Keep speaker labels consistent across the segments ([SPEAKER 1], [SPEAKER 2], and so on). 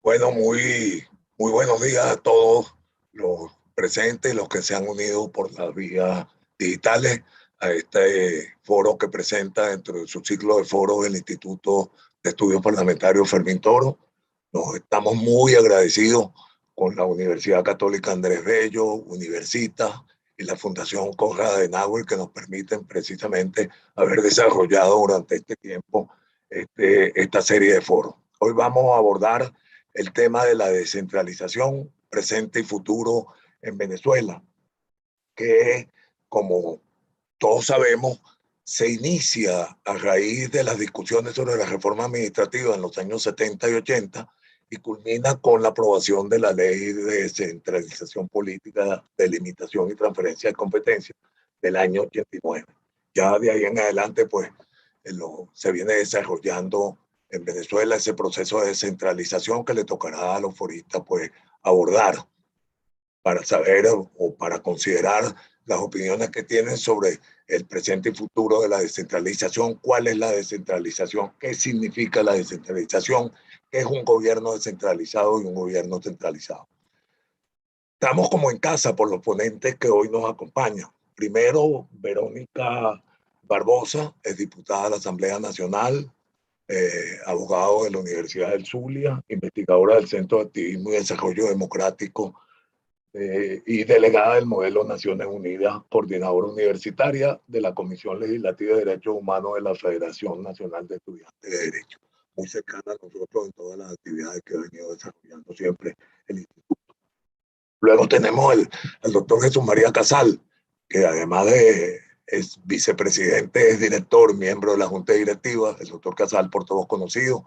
[SPEAKER 1] Bueno, muy buenos días a todos los presentes y los que se han unido por las vías digitales a este foro que presenta dentro de su ciclo de foros del Instituto de Estudios Parlamentarios Fermín Toro. Nos estamos muy agradecidos con la Universidad Católica Andrés Bello, Universitas y la Fundación Konrad Adenauer, que nos permiten precisamente haber desarrollado durante este tiempo esta serie de foros. Hoy vamos a abordar el tema de la descentralización presente y futuro en Venezuela, que como todos sabemos, se inicia a raíz de las discusiones sobre la reforma administrativa en los años 70 y 80 y culmina con la aprobación de la ley de descentralización política, de limitación y transferencia de competencias del año 89. Ya de ahí en adelante, pues, se viene desarrollando en Venezuela ese proceso de descentralización que le tocará a los foristas, pues, abordar para saber o para considerar las opiniones que tienen sobre el presente y futuro de la descentralización, cuál es la descentralización, qué significa la descentralización, qué es un gobierno descentralizado y un gobierno centralizado. Estamos como en casa por los ponentes que hoy nos acompañan. Primero, Verónica Barbosa, es diputada de la Asamblea Nacional, abogado de la Universidad del Zulia, investigadora del Centro de Activismo y Desarrollo Democrático y delegada del Modelo Naciones Unidas, coordinadora universitaria de la Comisión Legislativa de Derechos Humanos de la Federación Nacional de Estudiantes de Derecho, muy cercana a nosotros en todas las actividades que ha venido desarrollando siempre el instituto. Luego tenemos el doctor Jesús María Casal, que además de es vicepresidente, es director, miembro de la Junta Directiva, el doctor Casal por todos conocido,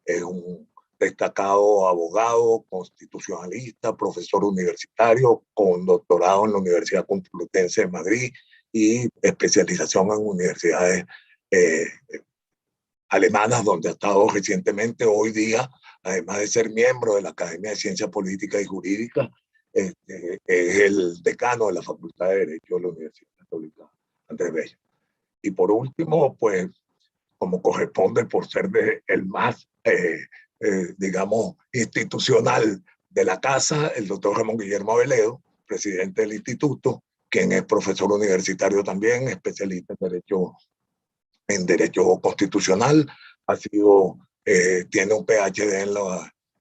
[SPEAKER 1] es un destacado abogado, constitucionalista, profesor universitario, con doctorado en la Universidad Complutense de Madrid y especialización en universidades eh, alemanas, donde ha estado recientemente. Hoy día, además de ser miembro de la Academia de Ciencias Políticas y Jurídicas, es el decano de la Facultad de Derecho de la Universidad Católica Andrés Bello. Y por último, pues, como corresponde por ser el más, digamos, institucional de la casa, el doctor Ramón Guillermo Aveledo, presidente del instituto, quien es profesor universitario también, especialista en derecho constitucional, ha sido, tiene un PhD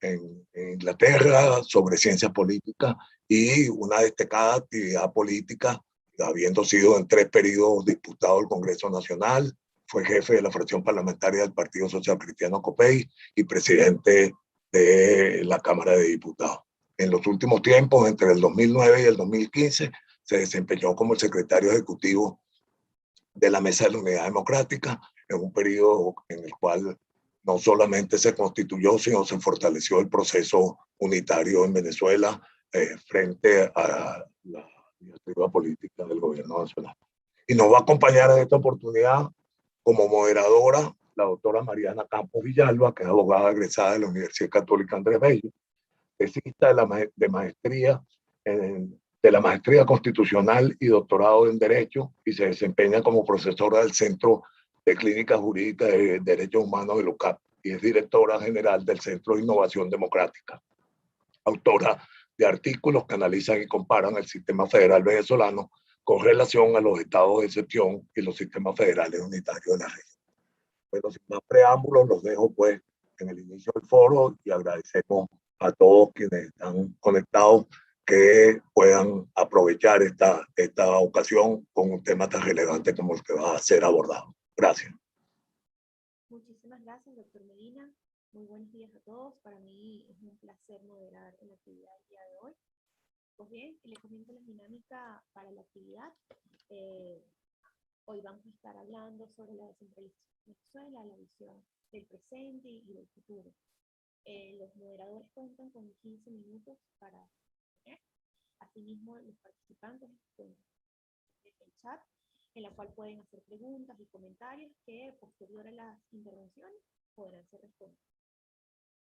[SPEAKER 1] en Inglaterra sobre ciencias políticas y una destacada actividad política, habiendo sido en 3 periodos diputado del Congreso Nacional, fue jefe de la fracción parlamentaria del Partido Social Cristiano COPEI y presidente de la Cámara de Diputados. En los últimos tiempos, entre el 2009 y el 2015, se desempeñó como el secretario ejecutivo de la Mesa de la Unidad Democrática, en un periodo en el cual no solamente se constituyó, sino se fortaleció el proceso unitario en Venezuela frente a la iniciativa política del gobierno nacional. Y nos va a acompañar en esta oportunidad como moderadora la doctora Mariana Campos Villalba, que es abogada egresada de la Universidad Católica Andrés Bello, tesista de maestría de la maestría constitucional y doctorado en Derecho, y se desempeña como profesora del Centro de Clínica Jurídica de Derechos Humanos de LUCAP y es directora general del Centro de Innovación Democrática. Autora de artículos que analizan y comparan el sistema federal venezolano con relación a los estados de excepción y los sistemas federales unitarios de la región. Bueno, sin más preámbulos, los dejo pues en el inicio del foro y agradecemos a todos quienes están conectados que puedan aprovechar esta ocasión con un tema tan relevante como el que va a ser abordado. Gracias.
[SPEAKER 2] Muchísimas gracias, doctor Medina. Muy buenos días a todos. Para mí es un placer moderar la actividad del día de hoy. Pues bien, les comento la dinámica para la actividad. Hoy vamos a estar hablando sobre la descentralización de Venezuela, la visión del presente y del futuro. Los moderadores cuentan con 15 minutos para exponer. Asimismo, los participantes cuentan el chat, en la cual pueden hacer preguntas y comentarios que, posterior a las intervenciones, podrán ser respondidos.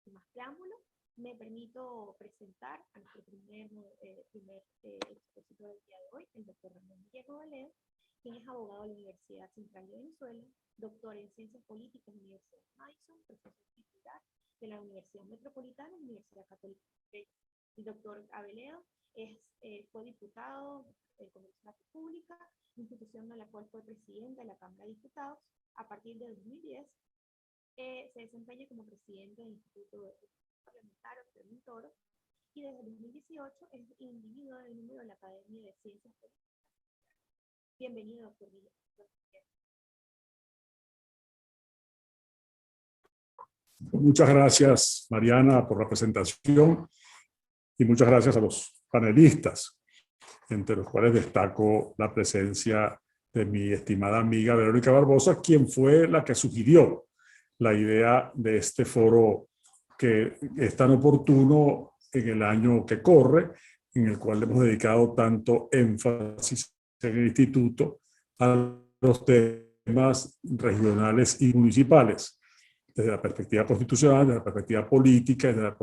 [SPEAKER 2] Sin más preámbulo, me permito presentar a nuestro primer expositor del día de hoy, el doctor Ramón Guillermo Aveledo, quien es abogado de la Universidad Central de Venezuela, doctor en Ciencias Políticas de la Universidad de Madison, profesor titular de la Universidad Metropolitana y Universidad Católica. El doctor Abeledo fue diputado del Congreso de la República, institución a la cual fue presidente de la Cámara de Diputados. A partir de 2010 se desempeña como presidente del Instituto Parlamentario Fermín Toro, y desde 2018 es individuo del número de la Academia de Ciencias Políticas. Bienvenido, doctor Guillermo.
[SPEAKER 3] Muchas gracias, Mariana, por la presentación, y muchas gracias a los panelistas, entre los cuales destaco la presencia de mi estimada amiga Verónica Barbosa, quien fue la que sugirió la idea de este foro que es tan oportuno en el año que corre, en el cual hemos dedicado tanto énfasis en el instituto a los temas regionales y municipales, desde la perspectiva constitucional, desde la perspectiva política, desde la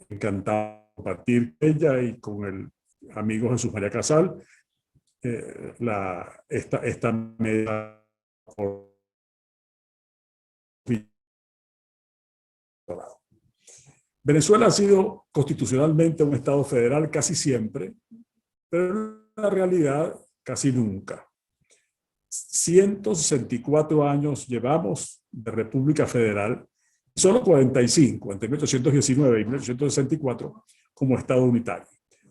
[SPEAKER 3] encantado de compartir con ella y con el amigo Jesús María Casal esta mesa. Venezuela ha sido constitucionalmente un Estado federal casi siempre, pero en la realidad casi nunca. 164 años llevamos de República Federal, solo 45, entre 1819 y 1864, como Estado unitario.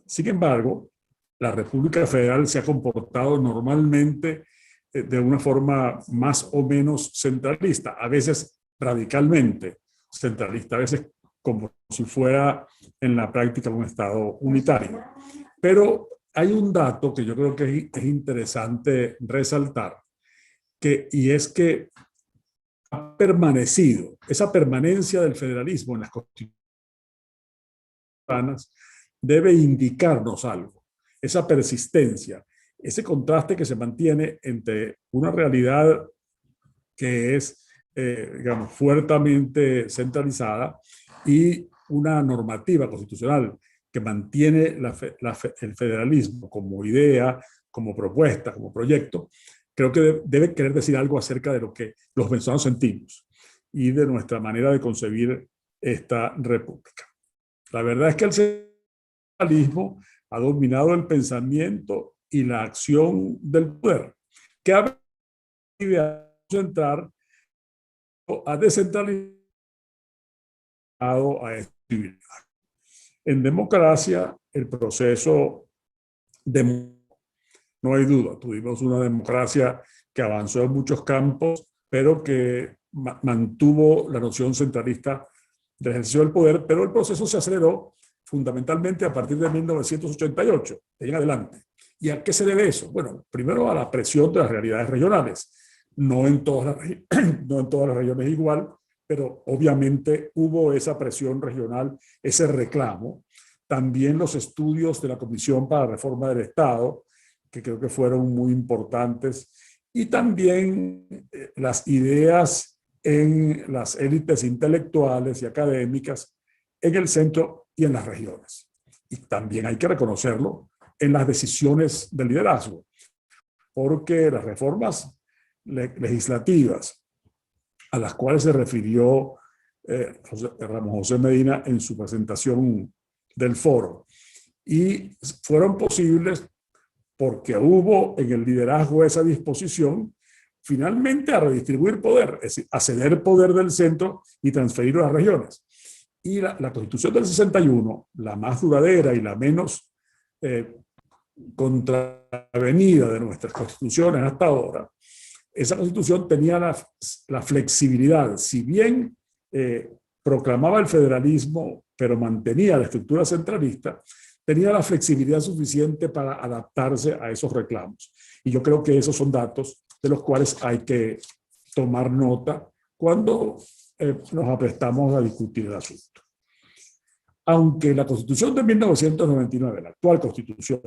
[SPEAKER 3] Sin embargo, la República Federal se ha comportado normalmente de una forma más o menos centralista, a veces radicalmente centralista, a veces como si fuera en la práctica un Estado unitario. Pero hay un dato que yo creo que es interesante resaltar, y es que ha permanecido, esa permanencia del federalismo en las constituciones debe indicarnos algo, esa persistencia, ese contraste que se mantiene entre una realidad que es, digamos, fuertemente centralizada y una normativa constitucional que mantiene el federalismo como idea, como propuesta, como proyecto. Creo que debe querer decir algo acerca de lo que los venezolanos sentimos y de nuestra manera de concebir esta república. La verdad es que el federalismo ha dominado el pensamiento y la acción del poder, que ha venido a centrar, a descentralizar a este. En democracia, el proceso no hay duda, tuvimos una democracia que avanzó en muchos campos, pero que mantuvo la noción centralista del ejercicio del poder, pero el proceso se aceleró fundamentalmente a partir de 1988, de ahí en adelante. ¿Y a qué se debe eso? Bueno, primero a la presión de las realidades regionales. No en todas las regiones igual, pero obviamente hubo esa presión regional, ese reclamo. También los estudios de la Comisión para la Reforma del Estado, que creo que fueron muy importantes, y también las ideas en las élites intelectuales y académicas en el centro y en las regiones. Y también hay que reconocerlo en las decisiones de liderazgo, porque las reformas legislativas a las cuales se refirió Ramón José Medina en su presentación del foro, y fueron posibles porque hubo en el liderazgo esa disposición finalmente a redistribuir poder, es decir, a ceder poder del centro y transferirlo a las regiones. Y la Constitución del 61, la más duradera y la menos contravenida de nuestras constituciones hasta ahora, esa Constitución tenía la flexibilidad, si bien proclamaba el federalismo, pero mantenía la estructura centralista, tenía la flexibilidad suficiente para adaptarse a esos reclamos. Y yo creo que esos son datos de los cuales hay que tomar nota cuando nos aprestamos a discutir el asunto. Aunque la Constitución de 1999, la actual Constitución,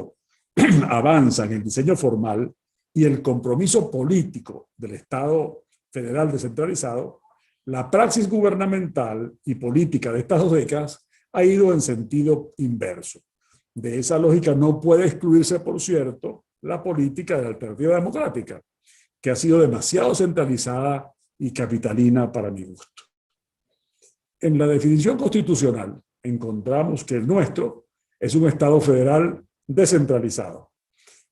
[SPEAKER 3] avanza en el diseño formal y el compromiso político del Estado federal descentralizado, la praxis gubernamental y política de estas 2 décadas ha ido en sentido inverso. De esa lógica no puede excluirse, por cierto, la política de la alternativa democrática, que ha sido demasiado centralizada y capitalina para mi gusto. En la definición constitucional encontramos que el nuestro es un Estado federal descentralizado.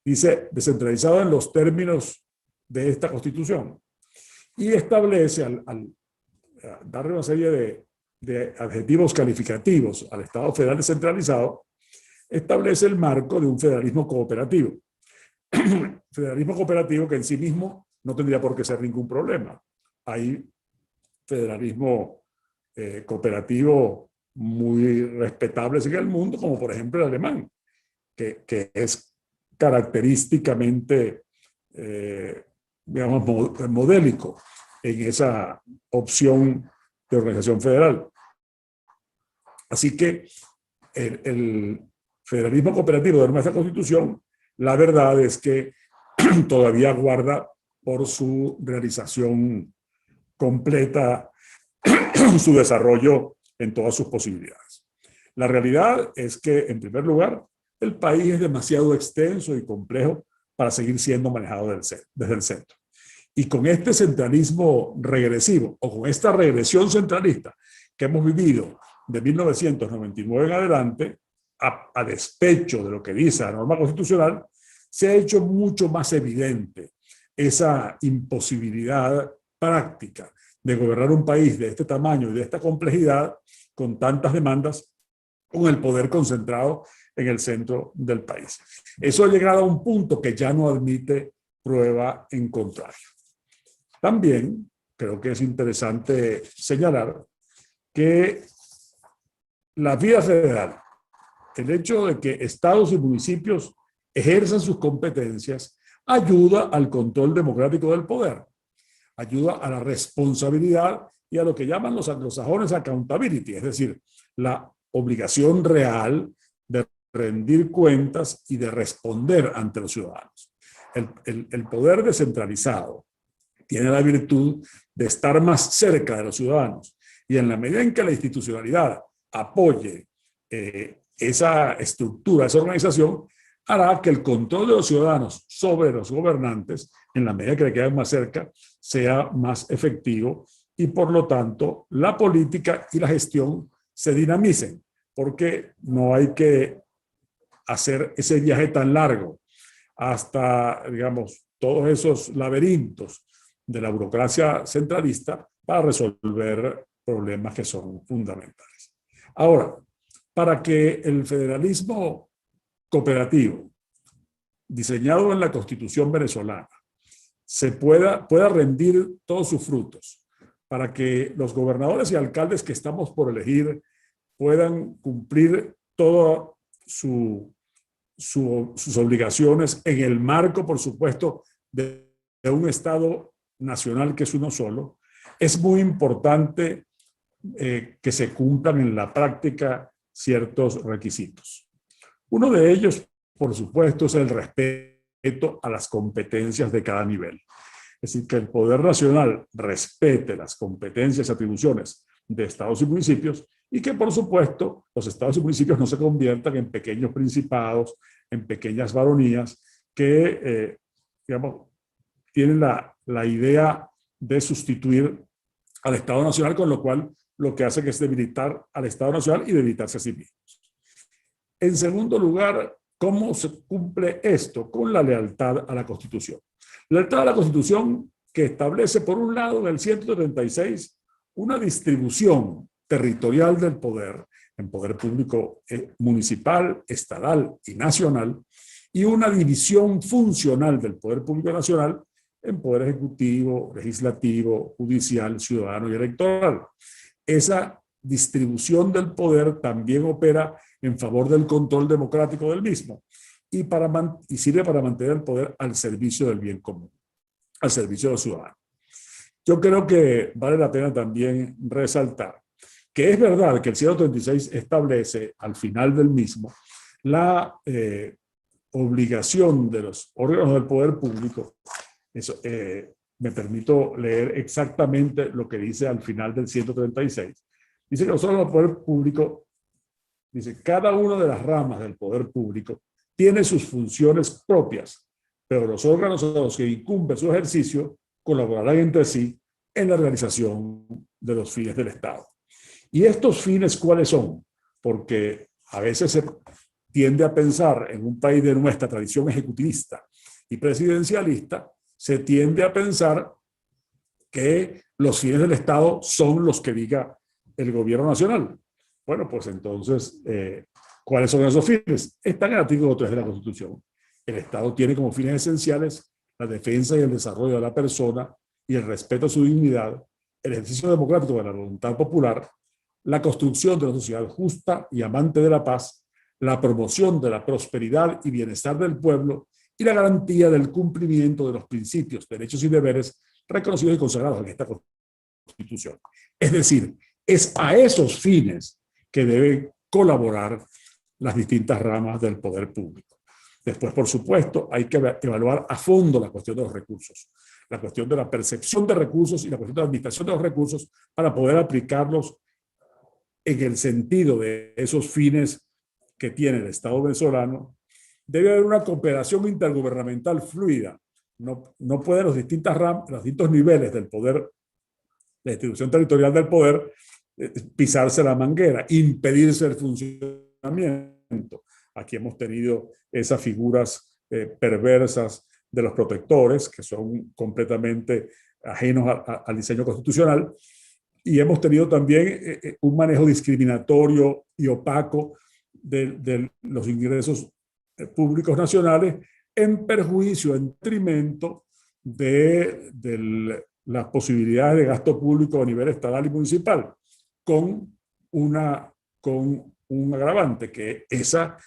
[SPEAKER 3] Dice descentralizado en los términos de esta Constitución y establece, al darle una serie de adjetivos calificativos al Estado federal descentralizado, establece el marco de un federalismo cooperativo. Federalismo cooperativo que en sí mismo no tendría por qué ser ningún problema. Hay federalismo cooperativo muy respetables en el mundo, como por ejemplo el alemán, que es característicamente, digamos, modélico en esa opción de organización federal. Así que el federalismo cooperativo de nuestra Constitución, la verdad es que todavía guarda por su realización completa su desarrollo en todas sus posibilidades. La realidad es que, en primer lugar, el país es demasiado extenso y complejo para seguir siendo manejado desde el centro. Y con este centralismo regresivo, o con esta regresión centralista que hemos vivido de 1999 en adelante, a despecho de lo que dice la norma constitucional, se ha hecho mucho más evidente esa imposibilidad práctica de gobernar un país de este tamaño y de esta complejidad, con tantas demandas, con el poder concentrado en el centro del país. Eso ha llegado a un punto que ya no admite prueba en contrario. También creo que es interesante señalar que la vía federal, el hecho de que estados y municipios ejerzan sus competencias, ayuda al control democrático del poder, ayuda a la responsabilidad y a lo que llaman los anglosajones accountability, es decir, la obligación real de rendir cuentas y de responder ante los ciudadanos. El poder descentralizado tiene la virtud de estar más cerca de los ciudadanos y en la medida en que la institucionalidad apoye esa estructura, esa organización, hará que el control de los ciudadanos sobre los gobernantes, en la medida que le quedan más cerca, sea más efectivo y por lo tanto la política y la gestión se dinamicen, porque no hay que hacer ese viaje tan largo hasta, digamos, todos esos laberintos de la burocracia centralista para resolver problemas que son fundamentales. Ahora, para que el federalismo cooperativo diseñado en la Constitución venezolana pueda rendir todos sus frutos, para que los gobernadores y alcaldes que estamos por elegir puedan cumplir todas sus obligaciones en el marco, por supuesto, de un Estado nacional que es uno solo, es muy importante que se cumplan en la práctica ciertos requisitos. Uno de ellos, por supuesto, es el respeto a las competencias de cada nivel. Es decir, que el Poder Nacional respete las competencias y atribuciones de estados y municipios y que, por supuesto, los estados y municipios no se conviertan en pequeños principados, en pequeñas baronías que, digamos, tienen la idea de sustituir al Estado Nacional, con lo cual lo que hace es debilitar al Estado Nacional y debilitarse a sí mismos. En segundo lugar, ¿cómo se cumple esto? Con la lealtad a la Constitución. Lealtad a la Constitución que establece, por un lado, en el 136, una distribución territorial del poder, en poder público municipal, estatal y nacional, y una división funcional del poder público nacional en poder ejecutivo, legislativo, judicial, ciudadano y electoral. Esa distribución del poder también opera en favor del control democrático del mismo y sirve para mantener el poder al servicio del bien común, al servicio del ciudadano. Yo creo que vale la pena también resaltar que es verdad que el 136 establece al final del mismo la obligación de los órganos del poder público. Eso, me permito leer exactamente lo que dice al final del 136. Dice que los órganos del poder público, dice, cada una de las ramas del poder público tiene sus funciones propias, pero los órganos a los que incumbe su ejercicio colaborarán entre sí en la realización de los fines del Estado. ¿Y estos fines cuáles son? Porque a veces se tiende a pensar, en un país de nuestra tradición ejecutivista y presidencialista, se tiende a pensar que los fines del Estado son los que diga el gobierno nacional. Bueno, pues entonces, ¿cuáles son esos fines? Están en el artículo 3 de la Constitución. El Estado tiene como fines esenciales la defensa y el desarrollo de la persona y el respeto a su dignidad, el ejercicio democrático de la voluntad popular, la construcción de una sociedad justa y amante de la paz, la promoción de la prosperidad y bienestar del pueblo y la garantía del cumplimiento de los principios, derechos y deberes reconocidos y consagrados en esta Constitución. Es decir, es a esos fines que deben colaborar las distintas ramas del poder público. Después, por supuesto, hay que evaluar a fondo la cuestión de los recursos, la cuestión de la percepción de recursos y la cuestión de la administración de los recursos para poder aplicarlos en el sentido de esos fines que tiene el Estado venezolano. Debe haber una cooperación intergubernamental fluida. No pueden los distintos niveles del poder, la distribución territorial del poder, pisarse la manguera, impedirse el funcionamiento. Aquí hemos tenido esas figuras perversas de los protectores, que son completamente ajenos al diseño constitucional, y hemos tenido también un manejo discriminatorio y opaco de los ingresos públicos nacionales en perjuicio, en detrimento de las posibilidades de gasto público a nivel estatal y municipal, con un agravante, que esa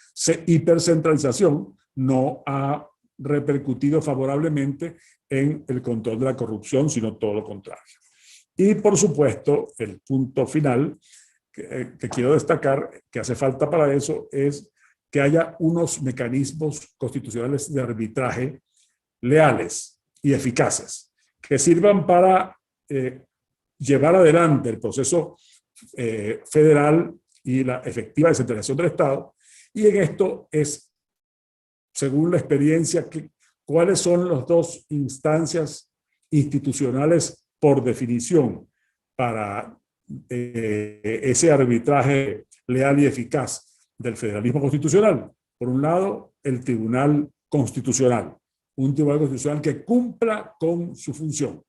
[SPEAKER 3] hipercentralización no ha repercutido favorablemente en el control de la corrupción, sino todo lo contrario. Y por supuesto, el punto final que quiero destacar, que hace falta para eso, es que haya unos mecanismos constitucionales de arbitraje leales y eficaces, que sirvan para llevar adelante el proceso federal y la efectiva descentralización del Estado. Y en esto es, según la experiencia, cuáles son las dos instancias institucionales por definición para ese arbitraje leal y eficaz del federalismo constitucional. Por un lado, el Tribunal Constitucional, un Tribunal Constitucional que cumpla con su función.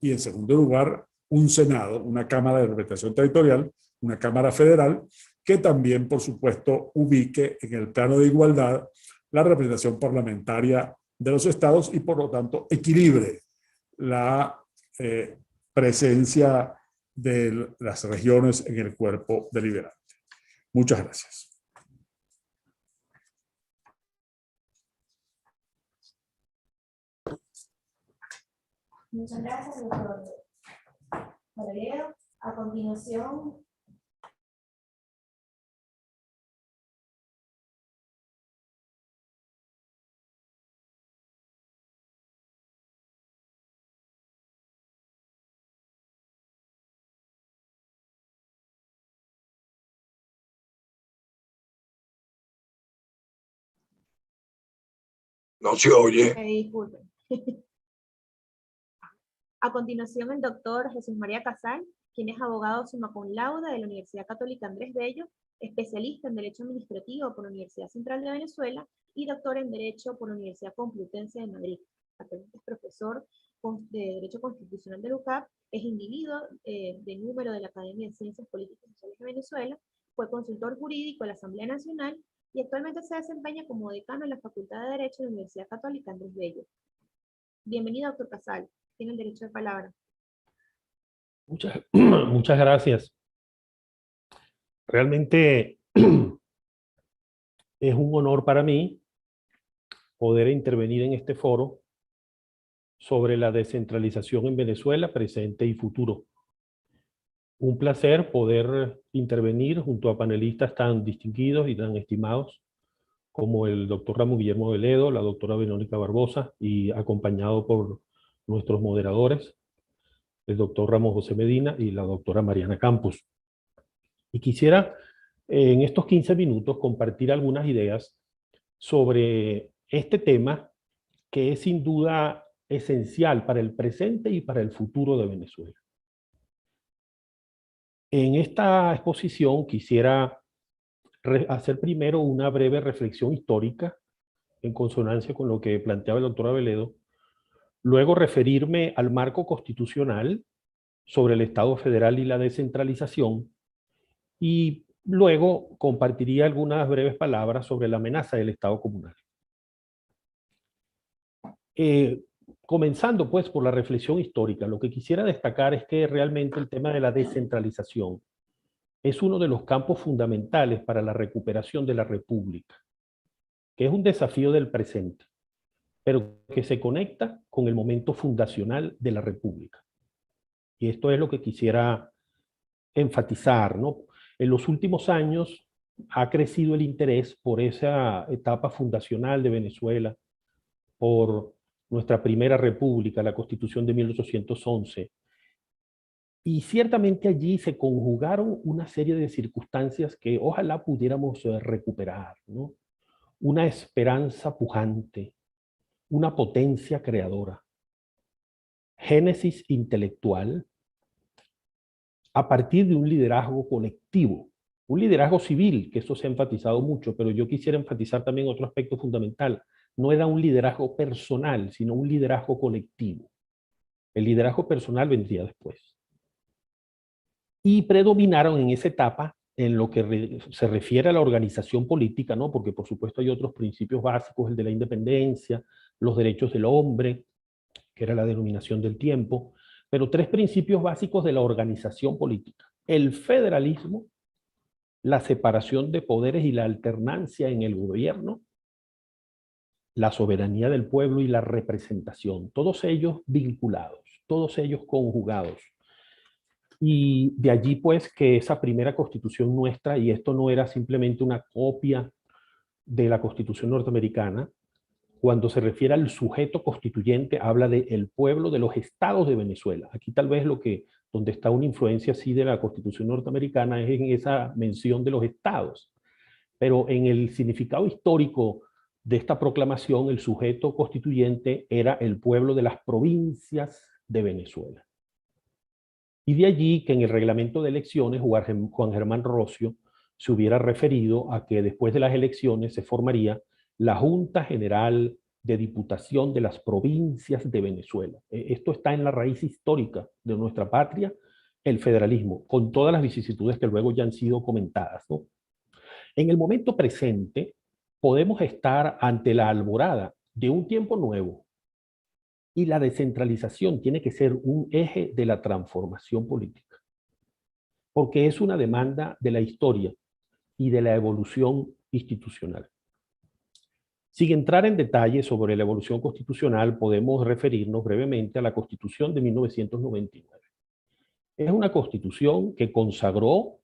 [SPEAKER 3] Y en segundo lugar, un Senado, una Cámara de Representación Territorial, una Cámara Federal, que también, por supuesto, ubique en el plano de igualdad la representación parlamentaria de los estados y, por lo tanto, equilibre la presencia de las regiones en el cuerpo deliberante. Muchas gracias.
[SPEAKER 2] Muchas gracias, doctor Moraledo. A continuación,
[SPEAKER 1] No se oye.
[SPEAKER 2] disculpen. A continuación, el doctor Jesús María Casal, quien es abogado summa cum laude de la Universidad Católica Andrés Bello, especialista en Derecho Administrativo por la Universidad Central de Venezuela y doctor en Derecho por la Universidad Complutense de Madrid. Actualmente es profesor de Derecho Constitucional de la UCAP, es individuo de número de la Academia de Ciencias Políticas y Sociales de Venezuela, fue consultor jurídico de la Asamblea Nacional y actualmente se desempeña como decano en la Facultad de Derecho de la Universidad Católica Andrés Bello. Bienvenido, doctor Casal. Tiene el derecho de palabra.
[SPEAKER 4] Muchas gracias. Realmente es un honor para mí poder intervenir en este foro sobre la descentralización en Venezuela, presente y futuro. Un placer poder intervenir junto a panelistas tan distinguidos y tan estimados como el doctor Ramos Guillermo Veledo, la doctora Verónica Barbosa, y acompañado por nuestros moderadores, el doctor Ramos José Medina y la doctora Mariana Campos. Y quisiera en estos 15 minutos compartir algunas ideas sobre este tema que es sin duda esencial para el presente y para el futuro de Venezuela. En esta exposición quisiera hacer primero una breve reflexión histórica en consonancia con lo que planteaba el doctor Aveledo, luego referirme al marco constitucional sobre el Estado federal y la descentralización, y luego compartiría algunas breves palabras sobre la amenaza del Estado comunal. Comenzando pues por la reflexión histórica, lo que quisiera destacar es que realmente el tema de la descentralización es uno de los campos fundamentales para la recuperación de la República, que es un desafío del presente, pero que se conecta con el momento fundacional de la República. Y esto es lo que quisiera enfatizar, ¿no? En los últimos años ha crecido el interés por esa etapa fundacional de Venezuela, por nuestra primera república, la Constitución de 1811. Y ciertamente allí se conjugaron una serie de circunstancias que ojalá pudiéramos recuperar, ¿no? Una esperanza pujante, una potencia creadora, génesis intelectual, a partir de un liderazgo colectivo, un liderazgo civil, que eso se ha enfatizado mucho, pero yo quisiera enfatizar también otro aspecto fundamental. No era un liderazgo personal, sino un liderazgo colectivo. El liderazgo personal vendría después. Y predominaron en esa etapa, en lo que se refiere a la organización política, ¿no? Porque por supuesto hay otros principios básicos, el de la independencia, los derechos del hombre, que era la denominación del tiempo, pero tres principios básicos de la organización política: el federalismo, la separación de poderes y la alternancia en el gobierno, la soberanía del pueblo y la representación, todos ellos vinculados, todos ellos conjugados. Y de allí pues que esa primera constitución nuestra, y esto no era simplemente una copia de la Constitución norteamericana, cuando se refiere al sujeto constituyente, habla de el pueblo de los estados de Venezuela. Aquí tal vez donde está una influencia así de la Constitución norteamericana es en esa mención de los estados. Pero en el significado histórico de esta proclamación, el sujeto constituyente era el pueblo de las provincias de Venezuela. Y de allí que en el reglamento de elecciones Juan Germán Rocio se hubiera referido a que después de las elecciones se formaría la Junta General de Diputación de las Provincias de Venezuela. Esto está en la raíz histórica de nuestra patria, el federalismo, con todas las vicisitudes que luego ya han sido comentadas, ¿no? En el momento presente podemos estar ante la alborada de un tiempo nuevo, y la descentralización tiene que ser un eje de la transformación política, porque es una demanda de la historia y de la evolución institucional. Sin entrar en detalle sobre la evolución constitucional, podemos referirnos brevemente a la Constitución de 1999. Es una constitución que consagró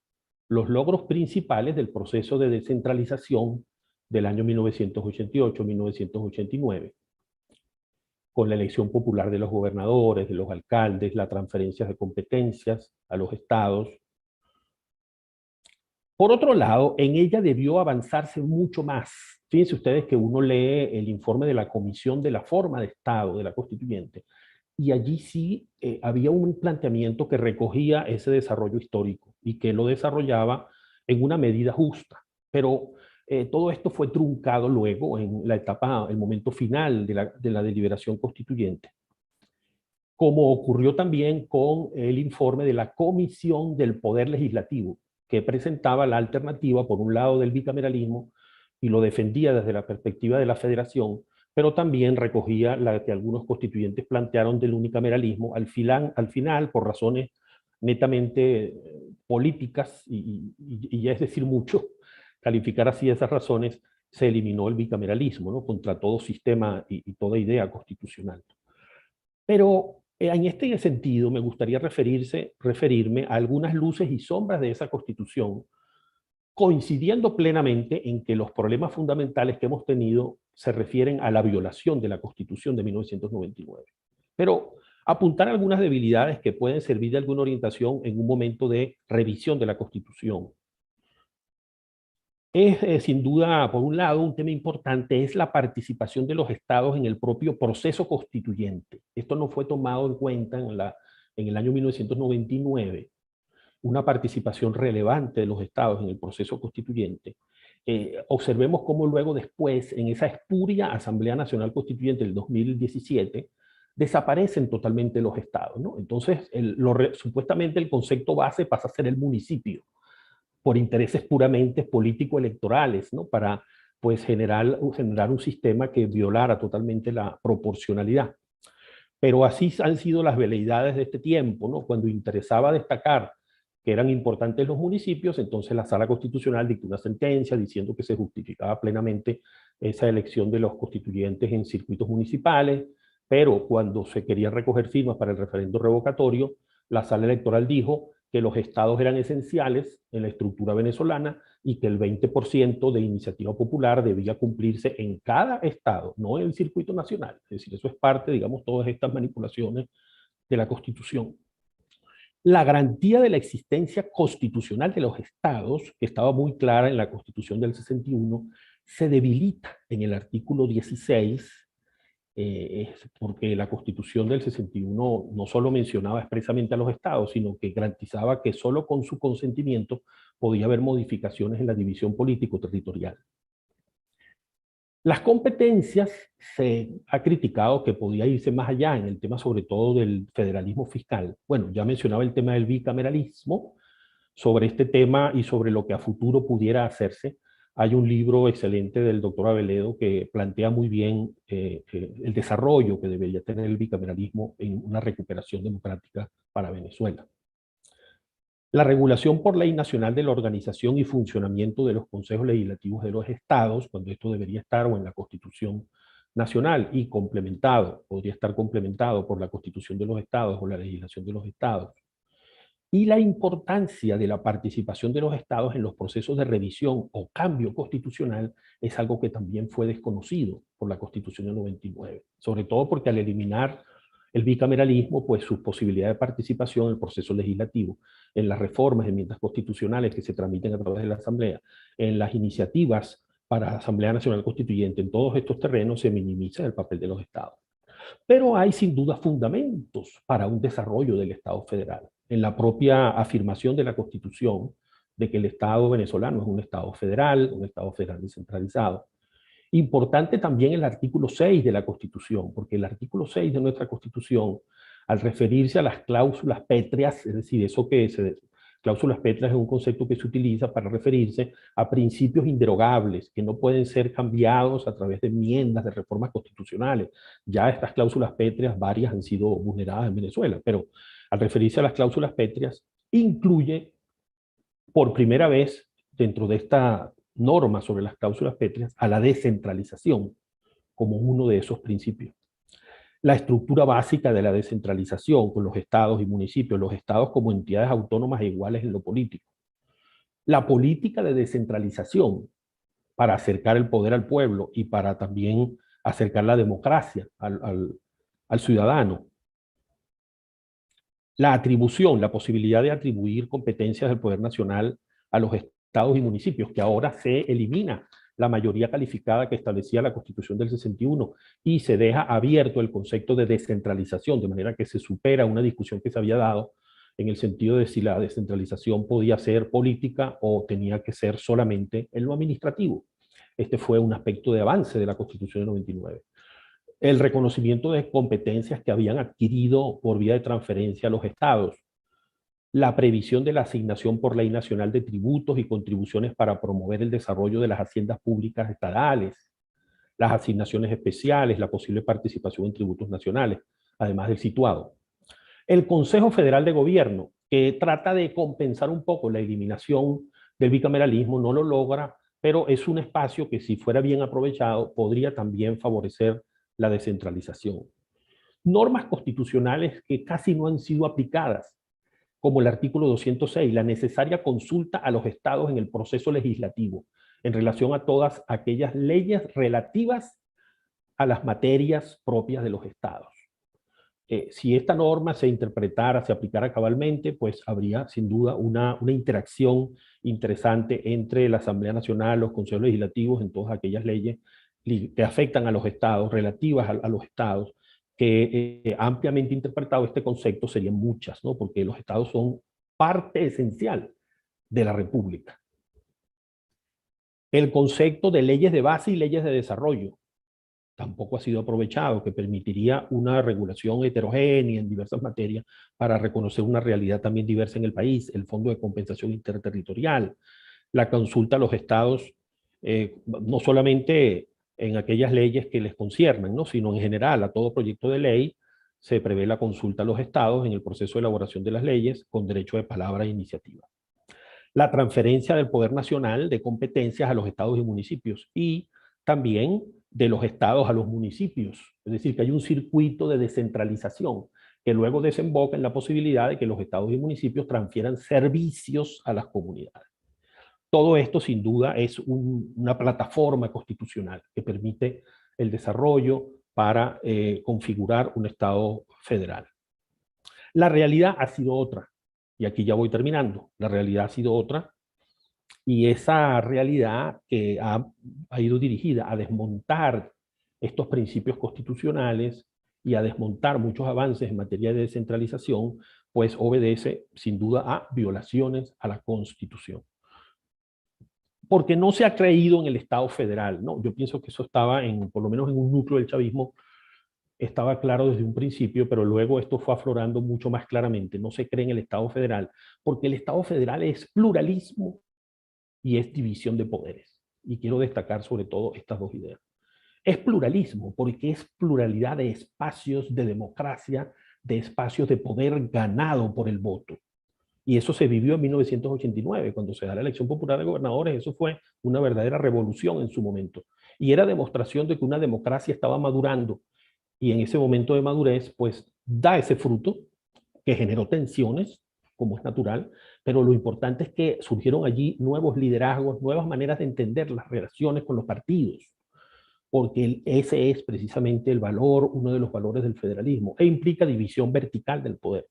[SPEAKER 4] los logros principales del proceso de descentralización del año 1988-1989, con la elección popular de los gobernadores, de los alcaldes, la transferencia de competencias a los estados. Por otro lado, en ella debió avanzarse mucho más. Fíjense ustedes que uno lee el informe de la Comisión de la Forma de Estado de la Constituyente, y allí sí había un planteamiento que recogía ese desarrollo histórico y que lo desarrollaba en una medida justa. Pero todo esto fue truncado luego en la etapa, el momento final de la deliberación constituyente, como ocurrió también con el informe de la Comisión del Poder Legislativo, que presentaba la alternativa, por un lado, del bicameralismo, y lo defendía desde la perspectiva de la federación, pero también recogía la que algunos constituyentes plantearon del unicameralismo. Al final, por razones netamente políticas, y ya es decir mucho, calificar así esas razones, se eliminó el bicameralismo, ¿no? Contra todo sistema y toda idea constitucional. Pero en este sentido me gustaría referirme a algunas luces y sombras de esa Constitución, coincidiendo plenamente en que los problemas fundamentales que hemos tenido se refieren a la violación de la Constitución de 1999. Pero apuntar algunas debilidades que pueden servir de alguna orientación en un momento de revisión de la Constitución. es sin duda, por un lado, un tema importante, es la participación de los estados en el propio proceso constituyente. Esto no fue tomado en cuenta en el año 1999, una participación relevante de los estados en el proceso constituyente. Observemos cómo luego después, en esa espuria Asamblea Nacional Constituyente del 2017, desaparecen totalmente los estados, ¿no? Entonces, supuestamente el concepto base pasa a ser el municipio, por intereses puramente político-electorales, ¿no? Para pues, generar un sistema que violara totalmente la proporcionalidad. Pero así han sido las veleidades de este tiempo, ¿no? Cuando interesaba destacar que eran importantes los municipios, entonces la Sala Constitucional dictó una sentencia diciendo que se justificaba plenamente esa elección de los constituyentes en circuitos municipales, pero cuando se quería recoger firmas para el referendo revocatorio, la Sala Electoral dijo que los estados eran esenciales en la estructura venezolana y que el 20% de iniciativa popular debía cumplirse en cada estado, no en el circuito nacional. Es decir, eso es parte, digamos, todas estas manipulaciones de la Constitución. La garantía de la existencia constitucional de los estados, que estaba muy clara en la Constitución del 61, se debilita en el artículo 16, porque la Constitución del 61 no solo mencionaba expresamente a los estados, sino que garantizaba que solo con su consentimiento podía haber modificaciones en la división político-territorial. Las competencias se ha criticado que podía irse más allá en el tema sobre todo del federalismo fiscal. Bueno, ya mencionaba el tema del bicameralismo. Sobre este tema y sobre lo que a futuro pudiera hacerse, hay un libro excelente del doctor Aveledo que plantea muy bien el desarrollo que debería tener el bicameralismo en una recuperación democrática para Venezuela. La regulación por ley nacional de la organización y funcionamiento de los consejos legislativos de los estados, cuando esto debería estar o en la Constitución nacional y complementado, podría estar complementado por la Constitución de los estados o la legislación de los estados. Y la importancia de la participación de los estados en los procesos de revisión o cambio constitucional es algo que también fue desconocido por la Constitución del 99, sobre todo porque al eliminar el bicameralismo, pues su posibilidad de participación en el proceso legislativo, en las reformas, enmiendas constitucionales que se tramiten a través de la Asamblea, en las iniciativas para la Asamblea Nacional Constituyente, en todos estos terrenos se minimiza el papel de los estados. Pero hay sin duda fundamentos para un desarrollo del Estado federal. En la propia afirmación de la Constitución de que el Estado venezolano es un Estado federal descentralizado. Importante también el artículo 6 de la Constitución, porque el artículo 6 de nuestra Constitución, al referirse a las cláusulas pétreas, es decir, cláusulas pétreas es un concepto que se utiliza para referirse a principios inderogables que no pueden ser cambiados a través de enmiendas, de reformas constitucionales. Ya estas cláusulas pétreas, varias han sido vulneradas en Venezuela, pero al referirse a las cláusulas pétreas, incluye por primera vez dentro de esta norma sobre las cláusulas pétreas a la descentralización como uno de esos principios. La estructura básica de la descentralización con los estados y municipios, los estados como entidades autónomas e iguales en lo político. La política de descentralización para acercar el poder al pueblo y para también acercar la democracia al ciudadano. La atribución, la posibilidad de atribuir competencias del poder nacional a los estados y municipios, que ahora se elimina la mayoría calificada que establecía la Constitución del 61 y se deja abierto el concepto de descentralización, de manera que se supera una discusión que se había dado en el sentido de si la descentralización podía ser política o tenía que ser solamente en lo administrativo. Este fue un aspecto de avance de la Constitución del 99. El reconocimiento de competencias que habían adquirido por vía de transferencia a los estados, la previsión de la asignación por ley nacional de tributos y contribuciones para promover el desarrollo de las haciendas públicas estatales, las asignaciones especiales, la posible participación en tributos nacionales, además del situado. El Consejo Federal de Gobierno, que trata de compensar un poco la eliminación del bicameralismo, no lo logra, pero es un espacio que si fuera bien aprovechado podría también favorecer la descentralización. Normas constitucionales que casi no han sido aplicadas, como el artículo 206, la necesaria consulta a los estados en el proceso legislativo, en relación a todas aquellas leyes relativas a las materias propias de los estados. si esta norma se interpretara, se aplicara cabalmente, pues habría sin duda una interacción interesante entre la Asamblea Nacional, los consejos legislativos, en todas aquellas leyes que afectan a los estados, relativas a los estados, que ampliamente interpretado este concepto serían muchas, ¿no? Porque los estados son parte esencial de la República. El concepto de leyes de base y leyes de desarrollo tampoco ha sido aprovechado, que permitiría una regulación heterogénea en diversas materias para reconocer una realidad también diversa en el país, el Fondo de Compensación Interterritorial, la consulta a los estados, no solamente en aquellas leyes que les conciernan, ¿no? Sino en general a todo proyecto de ley se prevé la consulta a los estados en el proceso de elaboración de las leyes con derecho de palabra e iniciativa. La transferencia del poder nacional de competencias a los estados y municipios y también de los estados a los municipios. Es decir, que hay un circuito de descentralización que luego desemboca en la posibilidad de que los estados y municipios transfieran servicios a las comunidades. Todo esto sin duda es una plataforma constitucional que permite el desarrollo para configurar un Estado federal. La realidad ha sido otra, y aquí ya voy terminando. La realidad ha sido otra, y esa realidad que ha ido dirigida a desmontar estos principios constitucionales y a desmontar muchos avances en materia de descentralización, pues obedece sin duda a violaciones a la Constitución. Porque no se ha creído en el Estado federal, ¿no? Yo pienso que eso estaba por lo menos en un núcleo del chavismo, estaba claro desde un principio, pero luego esto fue aflorando mucho más claramente. No se cree en el Estado federal, porque el Estado federal es pluralismo y es división de poderes. Y quiero destacar sobre todo estas dos ideas. Es pluralismo, porque es pluralidad de espacios de democracia, de espacios de poder ganado por el voto. Y eso se vivió en 1989, cuando se da la elección popular de gobernadores. Eso fue una verdadera revolución en su momento. Y era demostración de que una democracia estaba madurando. Y en ese momento de madurez, pues da ese fruto que generó tensiones, como es natural, pero lo importante es que surgieron allí nuevos liderazgos, nuevas maneras de entender las relaciones con los partidos, porque ese es precisamente el valor, uno de los valores del federalismo, e implica división vertical del poder.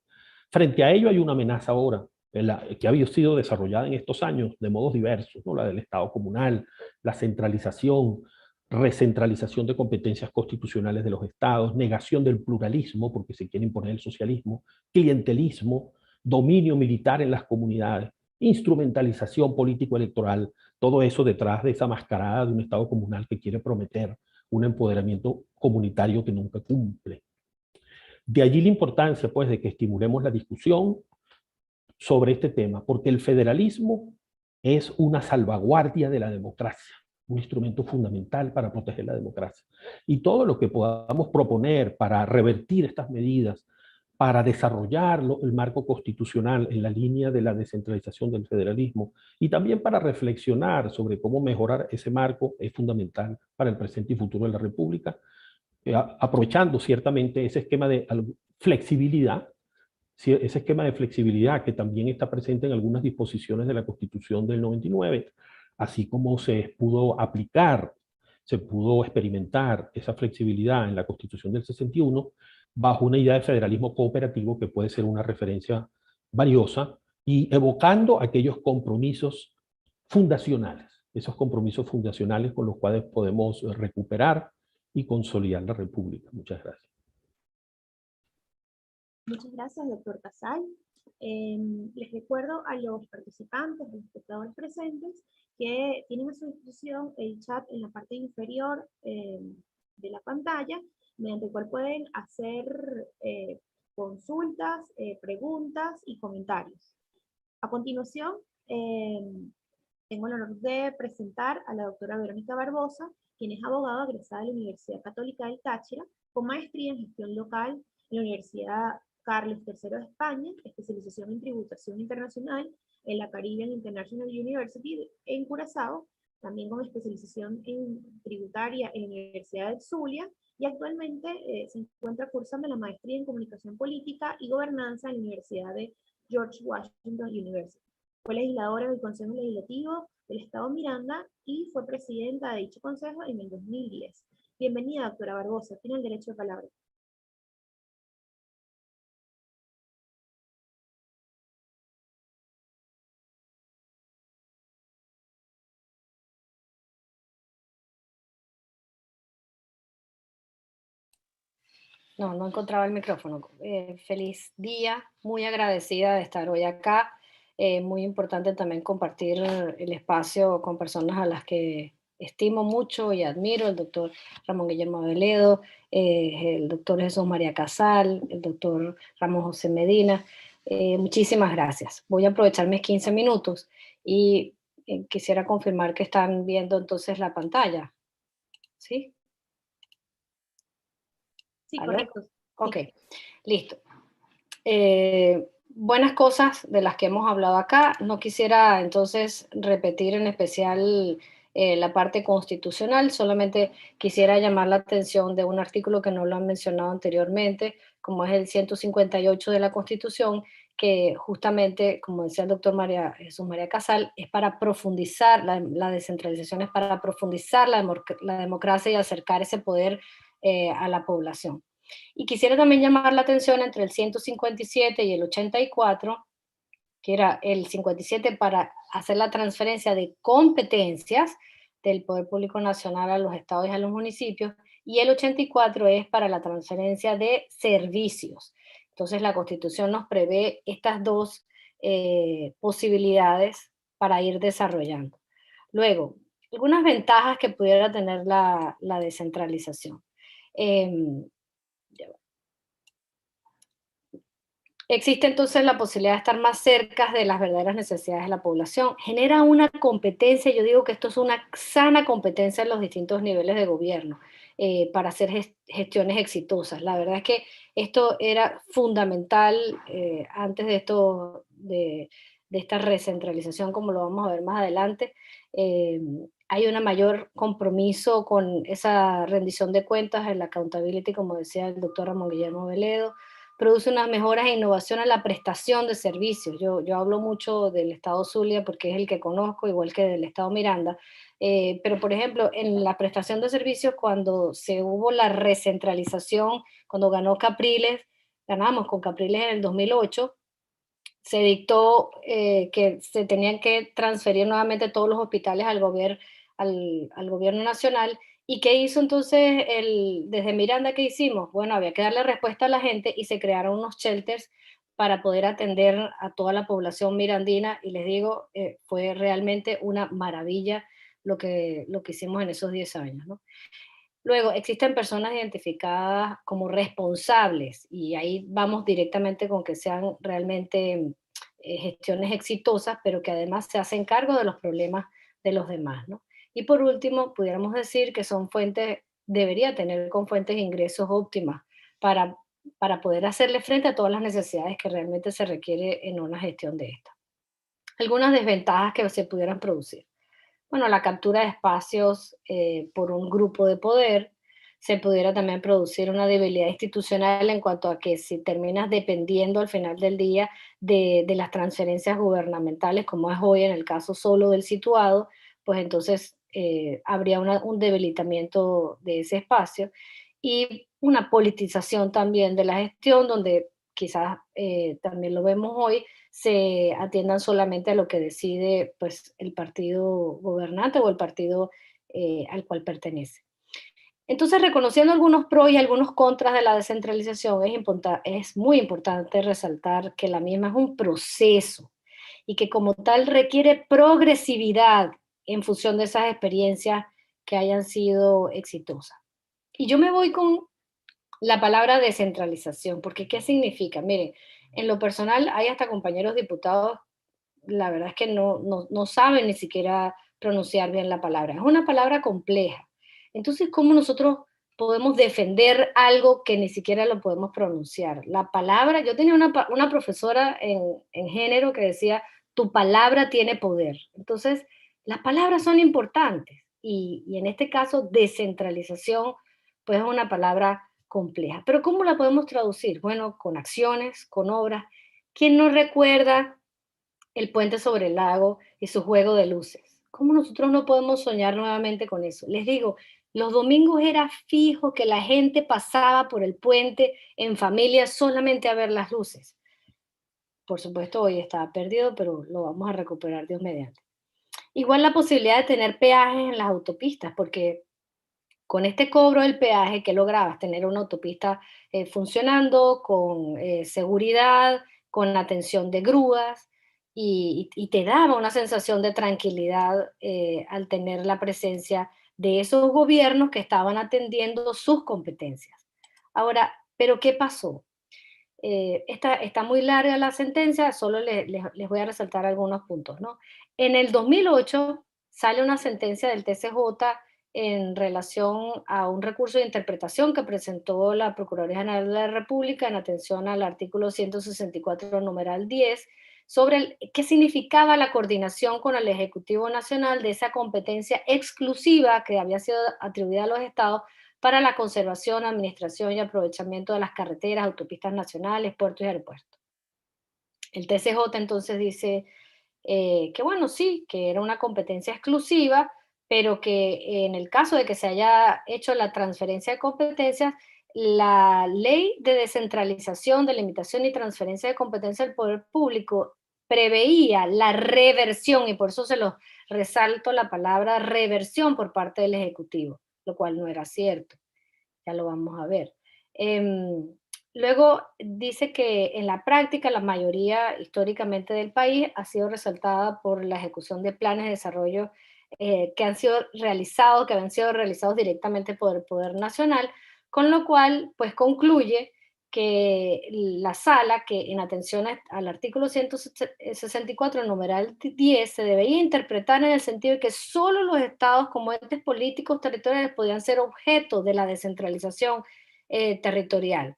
[SPEAKER 4] Frente a ello hay una amenaza ahora, que había sido desarrollada en estos años de modos diversos, ¿no? La del Estado comunal, la centralización, recentralización de competencias constitucionales de los estados, negación del pluralismo, porque se quiere imponer el socialismo, clientelismo, dominio militar en las comunidades, instrumentalización político-electoral, todo eso detrás de esa mascarada de un Estado comunal que quiere prometer un empoderamiento comunitario que nunca cumple. De allí la importancia, pues, de que estimulemos la discusión sobre este tema, porque el federalismo es una salvaguardia de la democracia, un instrumento fundamental para proteger la democracia. Y todo lo que podamos proponer para revertir estas medidas, para desarrollar el marco constitucional en la línea de la descentralización del federalismo y también para reflexionar sobre cómo mejorar ese marco es fundamental para el presente y futuro de la República, aprovechando ciertamente ese esquema de flexibilidad, ese esquema de flexibilidad que también está presente en algunas disposiciones de la Constitución del 99, así como se pudo aplicar, se pudo experimentar esa flexibilidad en la Constitución del 61, bajo una idea de federalismo cooperativo que puede ser una referencia valiosa y evocando aquellos compromisos fundacionales, esos compromisos fundacionales con los cuales podemos recuperar y consolidar la República. Muchas gracias.
[SPEAKER 2] Muchas gracias, doctor Casal. Les recuerdo a los participantes, a los espectadores presentes, que tienen a su disposición el chat en la parte inferior de la pantalla, mediante el cual pueden hacer consultas, preguntas y comentarios. A continuación, tengo el honor de presentar a la doctora Verónica Barbosa, quien es abogada egresada de la Universidad Católica del Táchira, con maestría en gestión local en la Universidad Carlos III de España, especialización en tributación internacional en la Caribbean International University en Curazao, también con especialización en tributaria en la Universidad de Zulia, y actualmente se encuentra cursando la maestría en comunicación política y gobernanza en la Universidad de George Washington University. Fue legisladora del Consejo Legislativo del Estado Miranda y fue presidenta de dicho consejo en el 2010. Bienvenida, doctora Barbosa, tiene el derecho de palabra.
[SPEAKER 5] No encontraba el micrófono. Feliz día, muy agradecida de estar hoy acá. Muy importante también compartir el espacio con personas a las que estimo mucho y admiro, el doctor Ramón Guillermo Veledo, el doctor Jesús María Casal, el doctor Ramón José Medina. Muchísimas gracias. Voy a aprovechar mis 15 minutos y quisiera confirmar que están viendo entonces la pantalla. ¿Sí?
[SPEAKER 2] Sí,
[SPEAKER 5] ¿Aló?
[SPEAKER 2] correcto.
[SPEAKER 5] Ok, listo. Buenas cosas de las que hemos hablado acá. No quisiera entonces repetir en especial la parte constitucional, solamente quisiera llamar la atención de un artículo que no lo han mencionado anteriormente, como es el 158 de la Constitución, que justamente, como decía el doctor Jesús María Casal, es para profundizar, la descentralización es para profundizar la democracia y acercar ese poder a la población. Y quisiera también llamar la atención entre el 157 y el 84, que era el 57 para hacer la transferencia de competencias del Poder Público Nacional a los estados y a los municipios, y el 84 es para la transferencia de servicios. Entonces la Constitución nos prevé estas dos posibilidades para ir desarrollando. Luego, algunas ventajas que pudiera tener la descentralización. Eh, Existe entonces la posibilidad de estar más cerca de las verdaderas necesidades de la población. Genera una competencia, yo digo que esto es una sana competencia en los distintos niveles de gobierno para hacer gestiones exitosas. La verdad es que esto era fundamental antes de esto, de esta recentralización, como lo vamos a ver más adelante. Hay un mayor compromiso con esa rendición de cuentas, el accountability, como decía el doctor Ramón Guillermo Veledo. Produce unas mejoras e innovación en la prestación de servicios. Yo hablo mucho del estado Zulia porque es el que conozco, igual que del estado Miranda, pero por ejemplo, en la prestación de servicios, cuando se hubo la recentralización, cuando ganó Capriles, ganamos con Capriles en el 2008, se dictó que se tenían que transferir nuevamente todos los hospitales al gobierno nacional. ¿Y qué hizo entonces desde Miranda? ¿Qué hicimos? Bueno, había que darle respuesta a la gente y se crearon unos shelters para poder atender a toda la población mirandina, y les digo, fue realmente una maravilla lo que hicimos en esos 10 años, ¿no? Luego, existen personas identificadas como responsables, y ahí vamos directamente con que sean realmente gestiones exitosas, pero que además se hacen cargo de los problemas de los demás, ¿no? Y por último, pudiéramos decir que son fuentes, debería tener con fuentes de ingresos óptimas para, para poder hacerle frente a todas las necesidades que realmente se requiere en una gestión de esta. Algunas desventajas que se pudieran producir. Bueno, la captura de espacios por un grupo de poder. Se pudiera también producir una debilidad institucional en cuanto a que si terminas dependiendo al final del día de las transferencias gubernamentales, como es hoy en el caso solo del situado, pues entonces habría un debilitamiento de ese espacio y una politización también de la gestión, donde quizás también lo vemos hoy, se atiendan solamente a lo que decide pues, el partido gobernante o el partido al cual pertenece. Entonces, reconociendo algunos pros y algunos contras de la descentralización, es muy importante resaltar que la misma es un proceso y que como tal requiere progresividad en función de esas experiencias que hayan sido exitosas. Y yo me voy con la palabra descentralización, porque ¿qué significa? Miren, en lo personal hay hasta compañeros diputados, la verdad es que no saben ni siquiera pronunciar bien la palabra. Es una palabra compleja. Entonces, ¿cómo nosotros podemos defender algo que ni siquiera lo podemos pronunciar? La palabra, yo tenía una profesora en género que decía, tu palabra tiene poder. Entonces, las palabras son importantes y en este caso, descentralización, pues es una palabra compleja. Pero ¿cómo la podemos traducir? Bueno, con acciones, con obras. ¿Quién nos recuerda el puente sobre el lago y su juego de luces? ¿Cómo nosotros no podemos soñar nuevamente con eso? Les digo, los domingos era fijo que la gente pasaba por el puente en familia solamente a ver las luces. Por supuesto, hoy está perdido, pero lo vamos a recuperar, Dios mediante. Igual la posibilidad de tener peajes en las autopistas, porque Con este cobro del peaje, ¿qué lograbas? Tener una autopista funcionando, con seguridad, con atención de grúas, y te daba una sensación de tranquilidad al tener la presencia de esos gobiernos que estaban atendiendo sus competencias. Ahora, ¿pero qué pasó? Está muy larga la sentencia, solo les voy a resaltar algunos puntos, ¿no? En el 2008 sale una sentencia del TCJ en relación a un recurso de interpretación que presentó la Procuraduría General de la República en atención al artículo 164, numeral 10, sobre qué significaba la coordinación con el Ejecutivo Nacional de esa competencia exclusiva que había sido atribuida a los estados para la conservación, administración y aprovechamiento de las carreteras, autopistas nacionales, puertos y aeropuertos. El TCJ entonces dice que bueno, sí, que era una competencia exclusiva, pero que en el caso de que se haya hecho la transferencia de competencias, la ley de descentralización, delimitación y transferencia de competencia del poder público preveía la reversión, y por eso se lo resalto la palabra reversión por parte del Ejecutivo, lo cual no era cierto. Ya lo vamos a ver. Luego dice que en la práctica la mayoría históricamente del país ha sido resaltada por la ejecución de planes de desarrollo que han sido realizados, que habían sido realizados directamente por el Poder Nacional, con lo cual pues concluye que la sala, que en atención al artículo 164, numeral 10, se debería interpretar en el sentido de que solo los estados como entes políticos territoriales podían ser objeto de la descentralización territorial,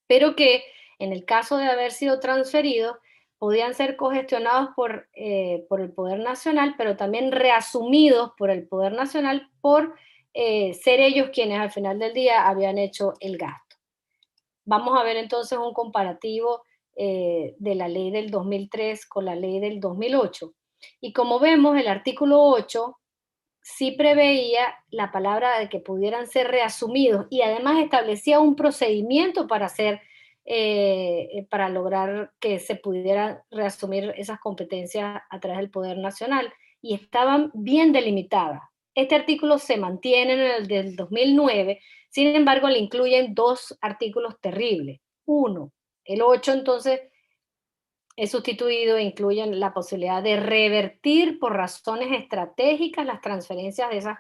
[SPEAKER 5] pero que en el caso de haber sido transferidos, podían ser cogestionados por el Poder Nacional, pero también reasumidos por el Poder Nacional por ser ellos quienes al final del día habían hecho el gasto. Vamos a ver entonces un comparativo de la ley del 2003 con la ley del 2008. Y como vemos, el artículo 8 sí preveía la palabra de que pudieran ser reasumidos y además establecía un procedimiento para lograr que se pudieran reasumir esas competencias a través del Poder Nacional y estaban bien delimitadas. Este artículo se mantiene en el del 2009, sin embargo le incluyen dos artículos terribles. Uno, el 8 entonces es sustituido e incluyen la posibilidad de revertir por razones estratégicas las transferencias de esas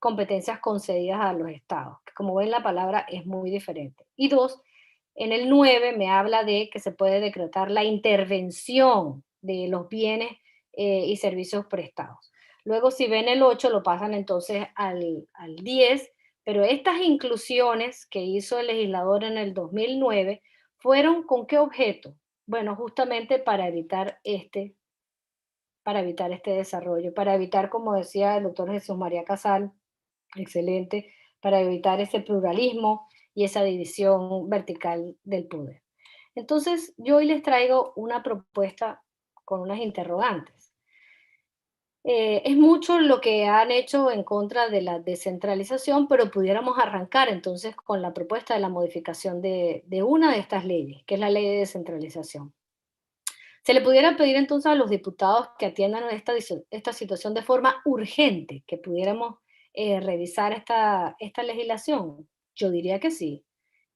[SPEAKER 5] competencias concedidas a los estados, que como ven la palabra es muy diferente. Y dos, en el 9 me habla de que se puede decretar la intervención de los bienes y servicios prestados. Luego si ven el 8 lo pasan entonces al 10, pero estas inclusiones que hizo el legislador en el 2009 fueron ¿con qué objeto? Bueno, justamente para evitar este desarrollo, para evitar, como decía el doctor Jesús María Casal, excelente, para evitar ese pluralismo y esa división vertical del poder. Entonces, yo hoy les traigo una propuesta con unas interrogantes. Es mucho lo que han hecho en contra de la descentralización, pero pudiéramos arrancar entonces con la propuesta de la modificación de una de estas leyes, que es la ley de descentralización. Se le pudiera pedir entonces a los diputados que atiendan esta situación de forma urgente, que pudiéramos revisar esta legislación. Yo diría que sí.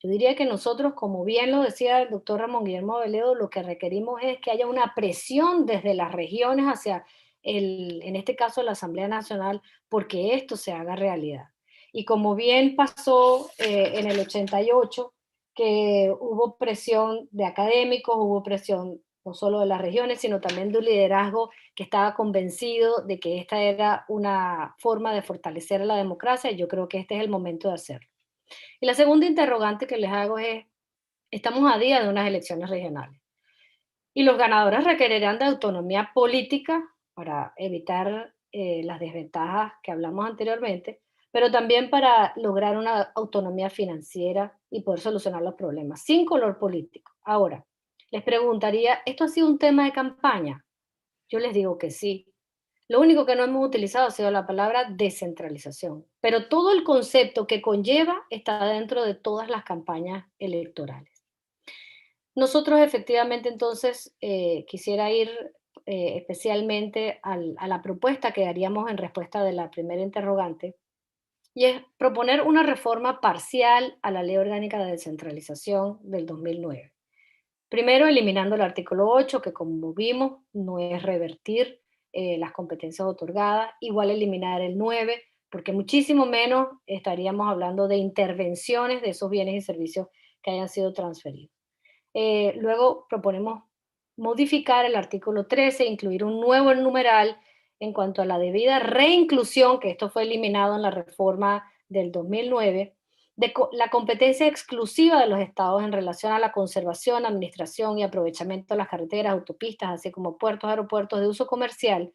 [SPEAKER 5] Yo diría que nosotros, como bien lo decía el doctor Ramón Guillermo Veledo, lo que requerimos es que haya una presión desde las regiones hacia, en este caso, la Asamblea Nacional, porque esto se haga realidad. Y como bien pasó en el 88, que hubo presión de académicos, hubo presión no solo de las regiones, sino también de un liderazgo que estaba convencido de que esta era una forma de fortalecer la democracia, y yo creo que este es el momento de hacerlo. Y la segunda interrogante que les hago es, estamos a día de unas elecciones regionales, y los ganadores requerirán de autonomía política para evitar las desventajas que hablamos anteriormente, pero también para lograr una autonomía financiera y poder solucionar los problemas, sin color político. Ahora, les preguntaría, ¿esto ha sido un tema de campaña? Yo les digo que sí. Lo único que no hemos utilizado ha sido la palabra descentralización, pero todo el concepto que conlleva está dentro de todas las campañas electorales. Nosotros efectivamente entonces quisiera ir especialmente a la propuesta que haríamos en respuesta de la primera interrogante, y es proponer una reforma parcial a la Ley Orgánica de Descentralización del 2009. Primero, eliminando el artículo 8, que como vimos, no es revertir las competencias otorgadas. Igual eliminar el 9, porque muchísimo menos estaríamos hablando de intervenciones de esos bienes y servicios que hayan sido transferidos. Luego proponemos modificar el artículo 13, incluir un nuevo numeral en cuanto a la debida reinclusión, que esto fue eliminado en la reforma del 2009, de la competencia exclusiva de los estados en relación a la conservación, administración y aprovechamiento de las carreteras, autopistas, así como puertos, aeropuertos de uso comercial,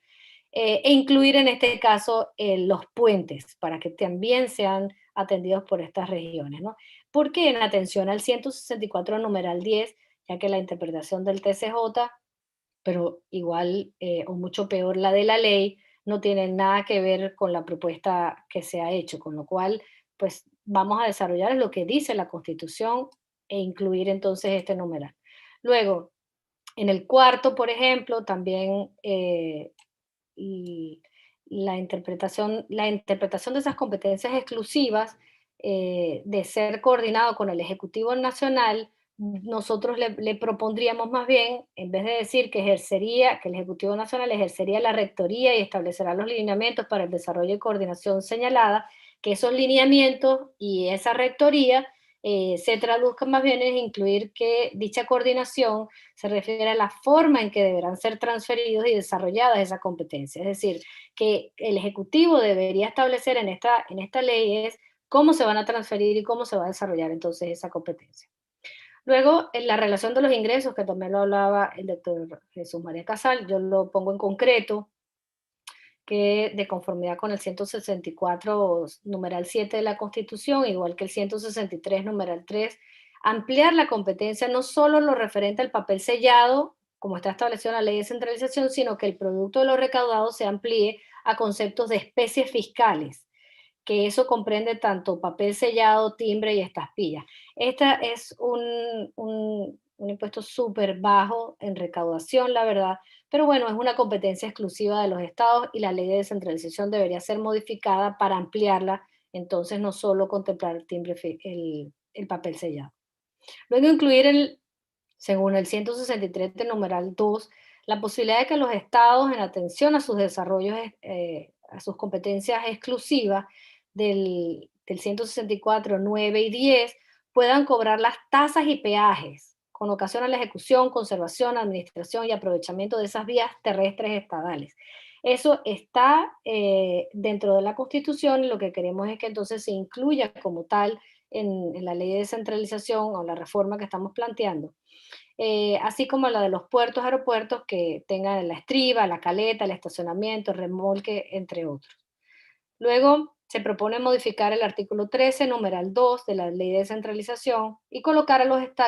[SPEAKER 5] e incluir en este caso los puentes para que también sean atendidos por estas regiones, ¿no? Porque en atención al 164 numeral 10, ya que la interpretación del TCJ, pero igual o mucho peor la de la ley, no tiene nada que ver con la propuesta que se ha hecho, con lo cual pues vamos a desarrollar lo que dice la Constitución e incluir entonces este numeral. Luego, en el cuarto, por ejemplo, también y la interpretación de esas competencias exclusivas, de ser coordinado con el Ejecutivo Nacional, nosotros le propondríamos más bien, en vez de decir que el Ejecutivo Nacional ejercería la rectoría y establecerá los lineamientos para el desarrollo y coordinación señalada, que esos lineamientos y esa rectoría se traduzcan más bien en incluir que dicha coordinación se refiere a la forma en que deberán ser transferidos y desarrolladas esas competencias. Es decir, que el Ejecutivo debería establecer en esta ley es cómo se van a transferir y cómo se va a desarrollar entonces esa competencia. Luego, en la relación de los ingresos, que también lo hablaba el doctor Jesús María Casal, yo lo pongo en concreto, que de conformidad con el 164, numeral 7 de la Constitución, igual que el 163, numeral 3, ampliar la competencia no solo lo referente al papel sellado, como está establecido en la ley de centralización, sino que el producto de lo recaudado se amplíe a conceptos de especies fiscales, que eso comprende tanto papel sellado, timbre y estampillas. Esta es un impuesto súper bajo en recaudación, la verdad, pero bueno, es una competencia exclusiva de los estados y la ley de descentralización debería ser modificada para ampliarla, entonces no solo contemplar el timbre, el papel sellado. Luego incluir, según el 163 de numeral 2, la posibilidad de que los estados, en atención a sus desarrollos, a sus competencias exclusivas del 164, 9 y 10, puedan cobrar las tasas y peajes con ocasión a la ejecución, conservación, administración y aprovechamiento de esas vías terrestres estadales. Eso está dentro de la Constitución y lo que queremos es que entonces se incluya como tal en la ley de descentralización o la reforma que estamos planteando. Así como la de los puertos, aeropuertos que tengan la estriba, la caleta, el estacionamiento, el remolque, entre otros. Luego se propone modificar el artículo 13, numeral 2 de la ley de descentralización y colocar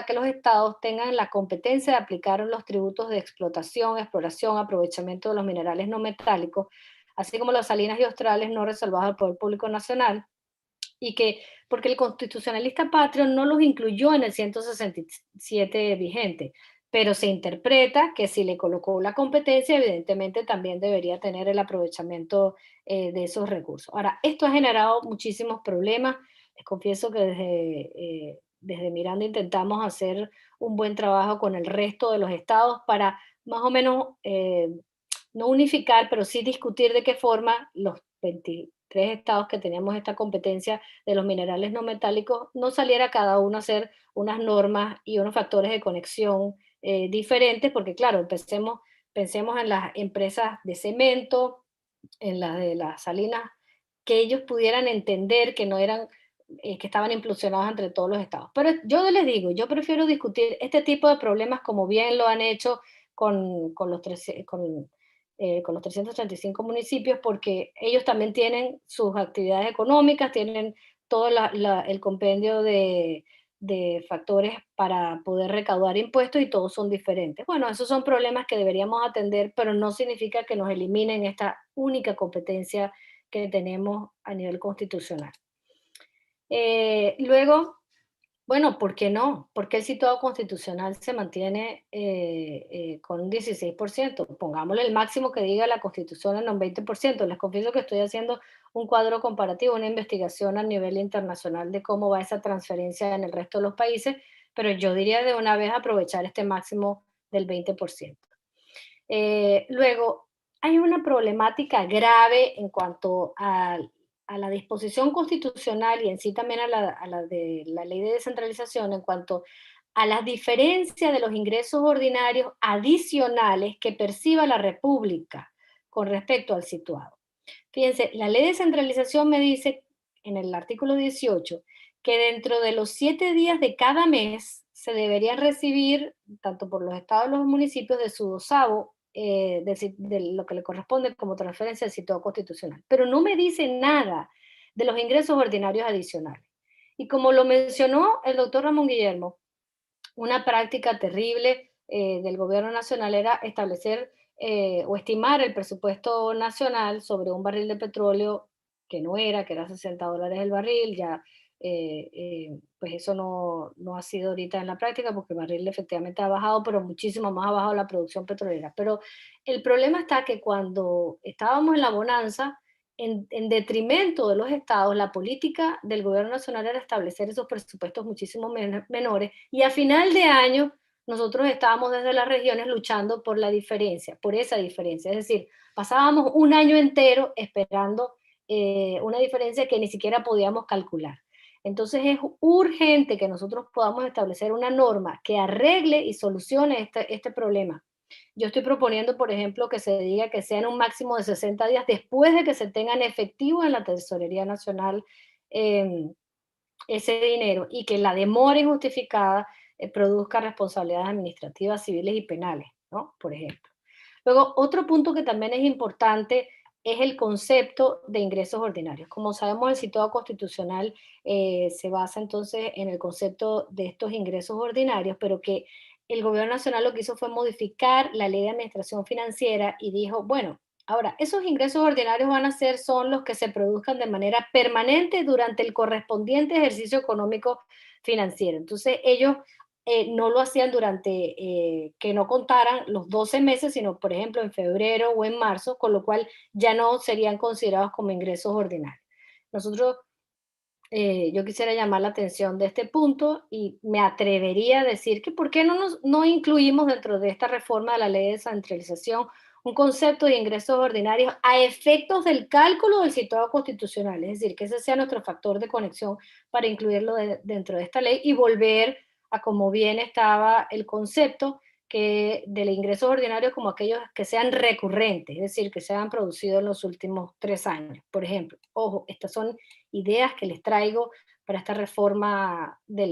[SPEAKER 5] que los estados tengan la competencia de aplicar los tributos de explotación, exploración, aprovechamiento de los minerales no metálicos, así como las salinas y australes no reservadas al Poder Público Nacional, y que, porque el constitucionalista patrio no los incluyó en el 167 vigente, pero se interpreta que si le colocó la competencia, evidentemente también debería tener el aprovechamiento de esos recursos. Ahora, esto ha generado muchísimos problemas. Les confieso que desde Miranda intentamos hacer un buen trabajo con el resto de los estados para más o menos no unificar, pero sí discutir de qué forma los 23 estados que teníamos esta competencia de los minerales no metálicos no saliera cada uno a hacer unas normas y unos factores de conexión diferentes, porque claro, pensemos en las empresas de cemento, en las de las salinas, que ellos pudieran entender que no eran, que estaban impulsionados entre todos los estados. Pero yo les digo, yo prefiero discutir este tipo de problemas como bien lo han hecho con los 335 municipios, porque ellos también tienen sus actividades económicas, tienen todo el compendio de factores para poder recaudar impuestos y todos son diferentes. Bueno, esos son problemas que deberíamos atender, pero no significa que nos eliminen esta única competencia que tenemos a nivel constitucional. Luego, Bueno, ¿por qué no? ¿Por qué el situado constitucional se mantiene con un 16%? Pongámosle el máximo que diga la Constitución en un 20%. Les confieso que estoy haciendo un cuadro comparativo, una investigación a nivel internacional de cómo va esa transferencia en el resto de los países, pero yo diría de una vez aprovechar este máximo del 20%. Luego, hay una problemática grave en cuanto a la disposición constitucional y en sí también a la de la ley de descentralización en cuanto a las diferencias de los ingresos ordinarios adicionales que perciba la República con respecto al situado. Fíjense, la ley de descentralización me dice en el artículo 18 que dentro de los 7 días de cada mes se deberían recibir, tanto por los estados como los municipios, de su dosavo, de lo que le corresponde como transferencia del situado constitucional. Pero no me dice nada de los ingresos ordinarios adicionales. Y como lo mencionó el doctor Ramón Guillermo, una práctica terrible del gobierno nacional era establecer o estimar el presupuesto nacional sobre un barril de petróleo que no era, que era $60 el barril, ya pues eso no ha sido ahorita en la práctica porque el barril efectivamente ha bajado, pero muchísimo más ha bajado la producción petrolera. Pero el problema está que cuando estábamos en la bonanza, en detrimento de los estados, la política del gobierno nacional era establecer esos presupuestos muchísimo menores y a final de año nosotros estábamos desde las regiones luchando por la diferencia, por esa diferencia. Es decir, pasábamos un año entero esperando una diferencia que ni siquiera podíamos calcular. Entonces es urgente que nosotros podamos establecer una norma que arregle y solucione este problema. Yo estoy proponiendo, por ejemplo, que se diga que sean un máximo de 60 días después de que se tengan efectivo en la Tesorería Nacional ese dinero y que la demora injustificada produzca responsabilidades administrativas, civiles y penales, ¿no? Por ejemplo. Luego, otro punto que también es importante es el concepto de ingresos ordinarios. Como sabemos, el situado constitucional se basa entonces en el concepto de estos ingresos ordinarios, pero que el gobierno nacional lo que hizo fue modificar la ley de administración financiera y dijo, bueno, ahora, esos ingresos ordinarios son los que se produzcan de manera permanente durante el correspondiente ejercicio económico financiero. Entonces, ellos no lo hacían durante que no contaran los 12 meses, sino por ejemplo en febrero o en marzo, con lo cual ya no serían considerados como ingresos ordinarios. Nosotros, yo quisiera llamar la atención de este punto y me atrevería a decir que por qué no incluimos dentro de esta reforma de la ley de descentralización un concepto de ingresos ordinarios a efectos del cálculo del situado constitucional, es decir, que ese sea nuestro factor de conexión para incluirlo dentro de esta ley y volver a como bien estaba el concepto que del ingresos ordinarios como aquellos que sean recurrentes, es decir, que se han producido en los últimos 3 años, por ejemplo. Ojo, estas son ideas que les traigo para esta reforma de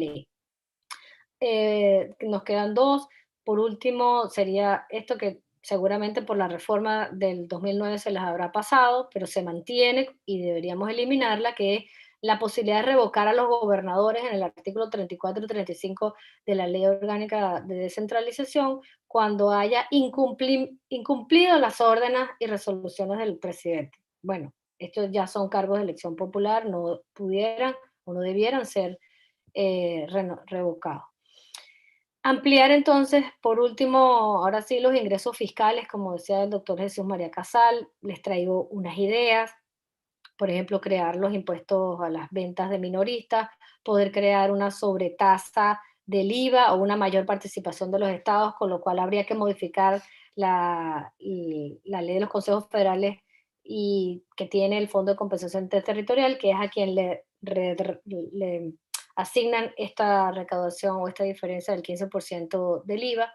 [SPEAKER 5] ley. Nos quedan 2. Por último, sería esto que seguramente por la reforma del 2009 se les habrá pasado, pero se mantiene y deberíamos eliminarla, que es la posibilidad de revocar a los gobernadores en el artículo 34 y 35 de la Ley Orgánica de Descentralización cuando haya incumplido las órdenes y resoluciones del presidente. Bueno, estos ya son cargos de elección popular, no pudieran o no debieran ser revocados. Ampliar entonces, por último, ahora sí, los ingresos fiscales, como decía el doctor Jesús María Casal, les traigo unas ideas, por ejemplo, crear los impuestos a las ventas de minoristas, poder crear una sobretasa del IVA o una mayor participación de los estados, con lo cual habría que modificar la ley de los consejos federales y que tiene el Fondo de Compensación Interterritorial, que es a quien le asignan esta recaudación o esta diferencia del 15% del IVA,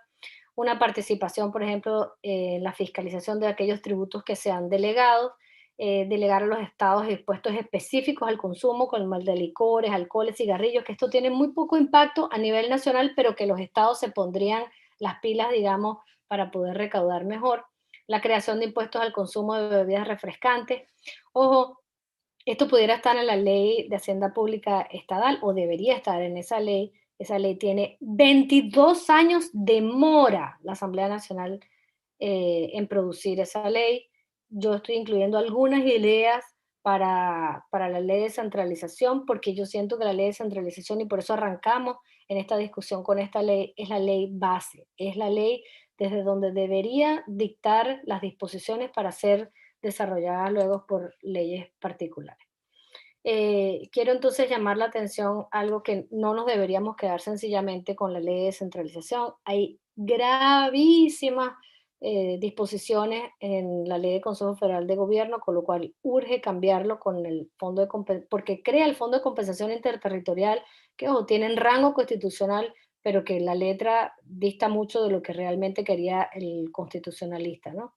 [SPEAKER 5] una participación, por ejemplo, en la fiscalización de aquellos tributos que sean delegados, delegar a los estados impuestos específicos al consumo, como el de licores, alcoholes, cigarrillos, que esto tiene muy poco impacto a nivel nacional, pero que los estados se pondrían las pilas, digamos, para poder recaudar mejor. La creación de impuestos al consumo de bebidas refrescantes. Ojo, esto pudiera estar en la ley de Hacienda Pública Estatal o debería estar en esa ley. Esa ley tiene 22 años de mora la Asamblea Nacional en producir esa ley. Yo estoy incluyendo algunas ideas para la ley de descentralización, porque yo siento que la ley de descentralización, y por eso arrancamos en esta discusión con esta ley, es la ley base, es la ley desde donde debería dictar las disposiciones para ser desarrolladas luego por leyes particulares. Quiero entonces llamar la atención algo que no nos deberíamos quedar sencillamente con la ley de descentralización. Hay gravísimas disposiciones en la ley de Consejo Federal de Gobierno, con lo cual urge cambiarlo con el fondo de porque crea el Fondo de Compensación Interterritorial, que ojo, tienen rango constitucional, pero que la letra dista mucho de lo que realmente quería el constitucionalista, ¿no?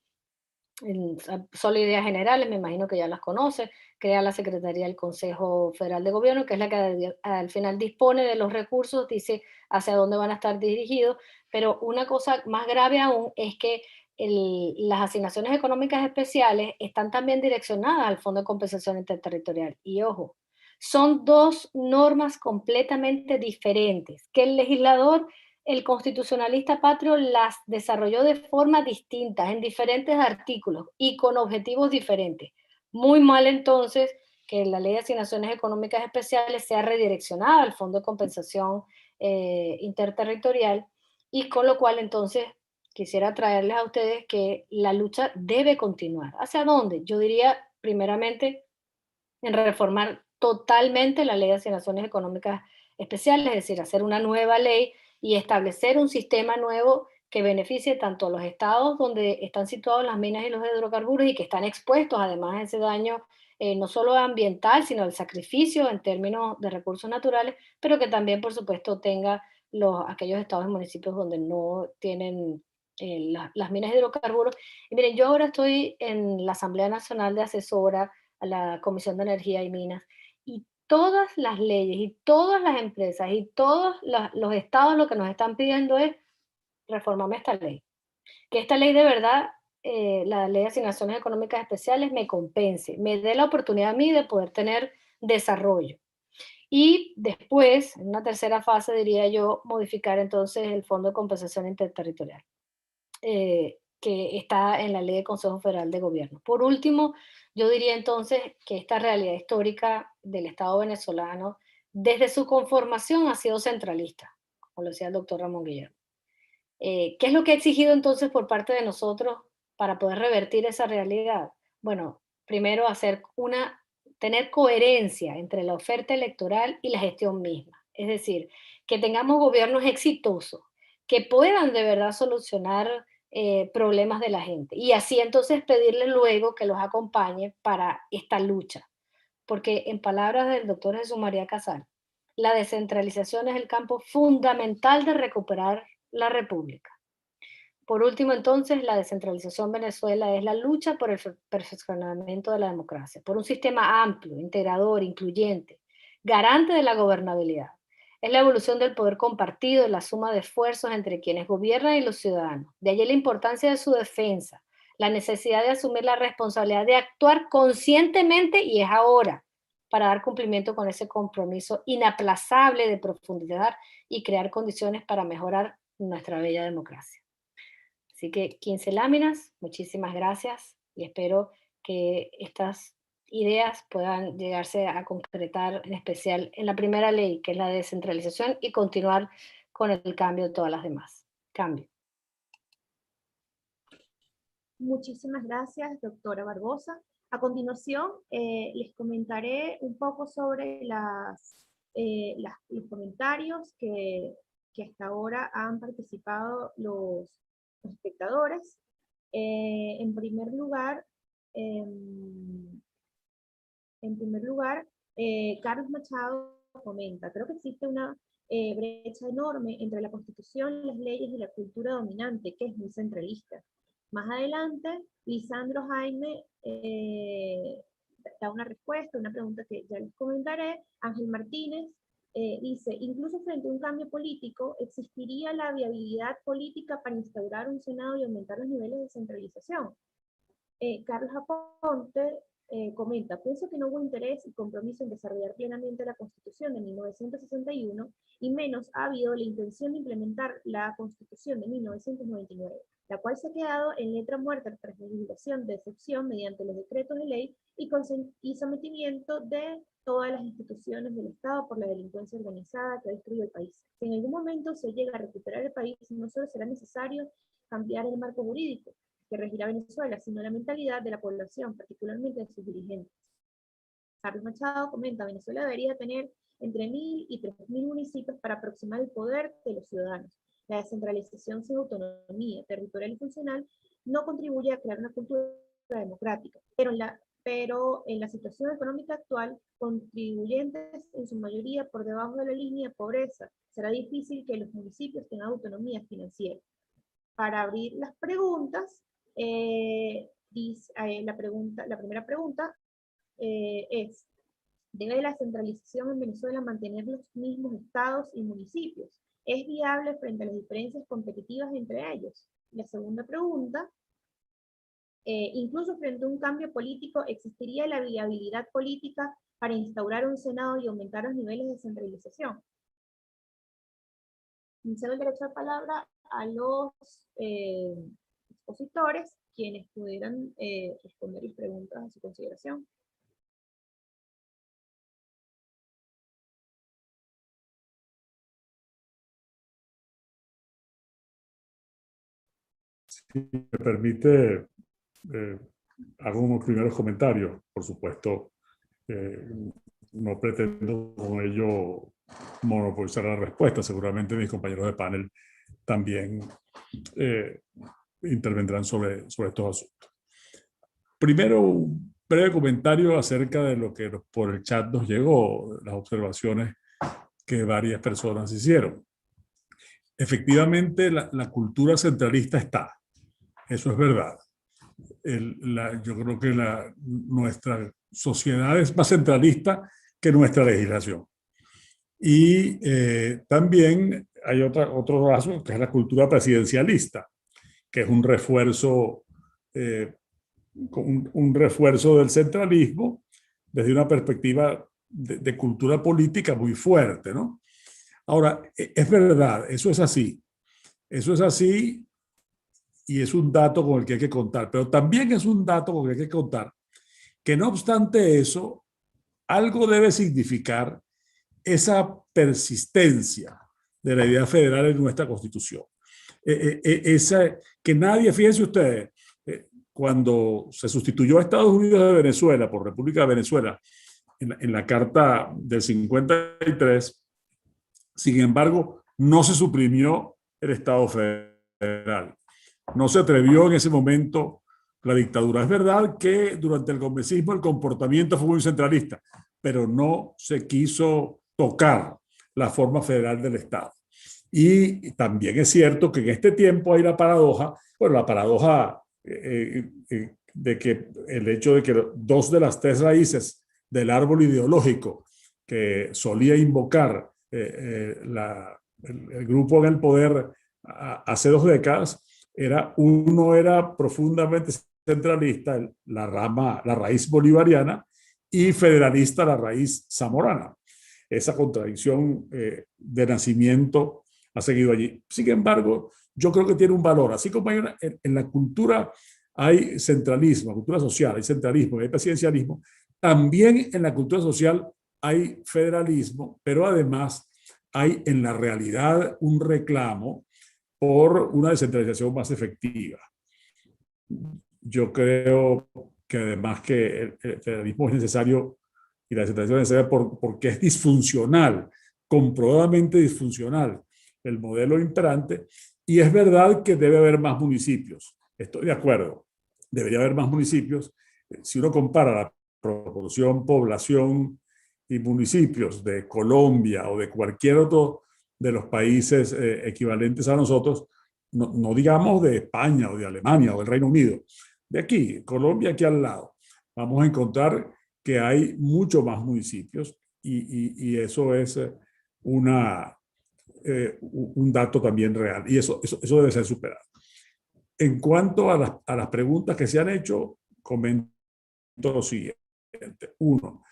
[SPEAKER 5] Solo ideas generales, me imagino que ya las conoce, crea la Secretaría del Consejo Federal de Gobierno, que es la que al final dispone de los recursos, dice hacia dónde van a estar dirigidos, pero una cosa más grave aún es que las asignaciones económicas especiales están también direccionadas al Fondo de Compensación Interterritorial. Y ojo, son dos normas completamente diferentes, que el legislador, el constitucionalista patrio, las desarrolló de forma distinta, en diferentes artículos y con objetivos diferentes. Muy mal entonces que la Ley de Asignaciones Económicas Especiales sea redireccionada al Fondo de Compensación Interterritorial, y con lo cual entonces quisiera traerles a ustedes que la lucha debe continuar. ¿Hacia dónde? Yo diría primeramente en reformar totalmente la Ley de Asignaciones Económicas Especiales, es decir, hacer una nueva ley y establecer un sistema nuevo que beneficie tanto a los estados donde están situados las minas y los hidrocarburos y que están expuestos además a ese daño no solo ambiental, sino al sacrificio en términos de recursos naturales, pero que también, por supuesto, tenga aquellos estados y municipios donde no tienen las minas de hidrocarburos. Y miren, yo ahora estoy en la Asamblea Nacional de Asesora a la Comisión de Energía y Minas, y todas las leyes y todas las empresas y todos los estados lo que nos están pidiendo es reformarme esta ley. Que esta ley de verdad, la ley de asignaciones económicas especiales, me compense, me dé la oportunidad a mí de poder tener desarrollo. Y después, en una tercera fase, diría yo, modificar entonces el Fondo de Compensación Interterritorial, que está en la Ley de Consejo Federal de Gobierno. Por último, yo diría entonces que esta realidad histórica del Estado venezolano, desde su conformación, ha sido centralista, como lo decía el doctor Ramón Guillermo. ¿Qué es lo que ha exigido entonces por parte de nosotros para poder revertir esa realidad? Bueno, primero tener coherencia entre la oferta electoral y la gestión misma. Es decir, que tengamos gobiernos exitosos, que puedan de verdad solucionar problemas de la gente. Y así entonces pedirle luego que los acompañe para esta lucha. Porque en palabras del doctor Jesús María Casal, la descentralización es el campo fundamental de recuperar la república. Por último, entonces, la descentralización en Venezuela es la lucha por el perfeccionamiento de la democracia, por un sistema amplio, integrador, incluyente, garante de la gobernabilidad. Es la evolución del poder compartido, la suma de esfuerzos entre quienes gobiernan y los ciudadanos. De allí la importancia de su defensa, la necesidad de asumir la responsabilidad de actuar conscientemente, y es ahora, para dar cumplimiento con ese compromiso inaplazable de profundizar y crear condiciones para mejorar nuestra bella democracia. Así que 15 láminas, muchísimas gracias y espero que estas ideas puedan llegarse a concretar, en especial en la primera ley, que es la descentralización, y continuar con el cambio de todas las demás. Cambio.
[SPEAKER 2] Muchísimas gracias, doctora Barbosa. A continuación, les comentaré un poco sobre los comentarios que hasta ahora han participado los espectadores. En primer lugar, Carlos Machado comenta: creo que existe una brecha enorme entre la Constitución, las leyes y la cultura dominante, que es muy centralista. Más adelante, Lisandro Jaime da una respuesta, una pregunta que ya les comentaré. Ángel Martínez dice: incluso frente a un cambio político, ¿existiría la viabilidad política para instaurar un Senado y aumentar los niveles de centralización? Carlos Aponte comenta: pienso que no hubo interés y compromiso en desarrollar plenamente la Constitución de 1961, y menos ha habido la intención de implementar la Constitución de 1999. la cual se ha quedado en letra muerta tras legislación de excepción mediante los decretos de ley y sometimiento de todas las instituciones del Estado por la delincuencia organizada que ha destruido el país. Si en algún momento se llega a recuperar el país, no solo será necesario cambiar el marco jurídico que regirá Venezuela, sino la mentalidad de la población, particularmente de sus dirigentes. Carlos Machado comenta, Venezuela debería tener entre 1.000 y 3.000 municipios para aproximar el poder de los ciudadanos. La descentralización sin autonomía territorial y funcional no contribuye a crear una cultura democrática, pero en la situación económica actual, contribuyentes en su mayoría por debajo de la línea de pobreza, será difícil que los municipios tengan autonomía financiera. Para abrir las preguntas, la primera pregunta es, ¿debe la centralización en Venezuela mantener los mismos estados y municipios? ¿Es viable frente a las diferencias competitivas entre ellos? La segunda pregunta, incluso frente a un cambio político, ¿existiría la viabilidad política para instaurar un Senado y aumentar los niveles de centralización? Cedo el derecho de palabra a los expositores, quienes pudieran responder las preguntas a su consideración.
[SPEAKER 3] Si me permite, hago unos primeros comentarios. Por supuesto, no pretendo con ello monopolizar la respuesta. Seguramente mis compañeros de panel también intervendrán sobre estos asuntos. Primero, un breve comentario acerca de lo que por el chat nos llegó, las observaciones que varias personas hicieron. Efectivamente, la cultura centralista está. Eso es verdad. Yo creo que nuestra sociedad es más centralista que nuestra legislación. Y también hay otro rasgo, que es la cultura presidencialista, que es un refuerzo del centralismo desde una perspectiva de cultura política muy fuerte, ¿no? Ahora, es verdad, eso es así. Eso es así y es un dato con el que hay que contar. Pero también es un dato con el que hay que contar que no obstante eso, algo debe significar esa persistencia de la idea federal en nuestra Constitución. Que nadie, fíjense ustedes, cuando se sustituyó a Estados Unidos de Venezuela por República de Venezuela en la Carta del 53, sin embargo, no se suprimió el Estado federal. No se atrevió en ese momento la dictadura. Es verdad que durante el convencismo el comportamiento fue muy centralista, pero no se quiso tocar la forma federal del Estado. Y también es cierto que en este tiempo hay la paradoja, de que el hecho de que dos de las tres raíces del árbol ideológico que solía invocar el grupo en el poder hace 2 décadas, uno era profundamente centralista, la raíz bolivariana, y federalista, la raíz zamorana. Esa contradicción de nacimiento ha seguido allí. Sin embargo, yo creo que tiene un valor. Así como hay en la cultura hay centralismo, la cultura social, hay centralismo, hay presidencialismo, también en la cultura social hay federalismo, pero además hay en la realidad un reclamo por una descentralización más efectiva. Yo creo que además que el federalismo es necesario y la descentralización es necesaria porque es disfuncional, comprobadamente disfuncional el modelo imperante, y es verdad que debe haber más municipios. Estoy de acuerdo, debería haber más municipios. Si uno compara la proporción población y municipios de Colombia o de cualquier otro de los países equivalentes a nosotros, no digamos de España o de Alemania o del Reino Unido, de aquí, Colombia aquí al lado, vamos a encontrar que hay mucho más municipios y eso es un dato también real y eso debe ser superado. En cuanto a las preguntas que se han hecho, comento lo siguiente. Uno,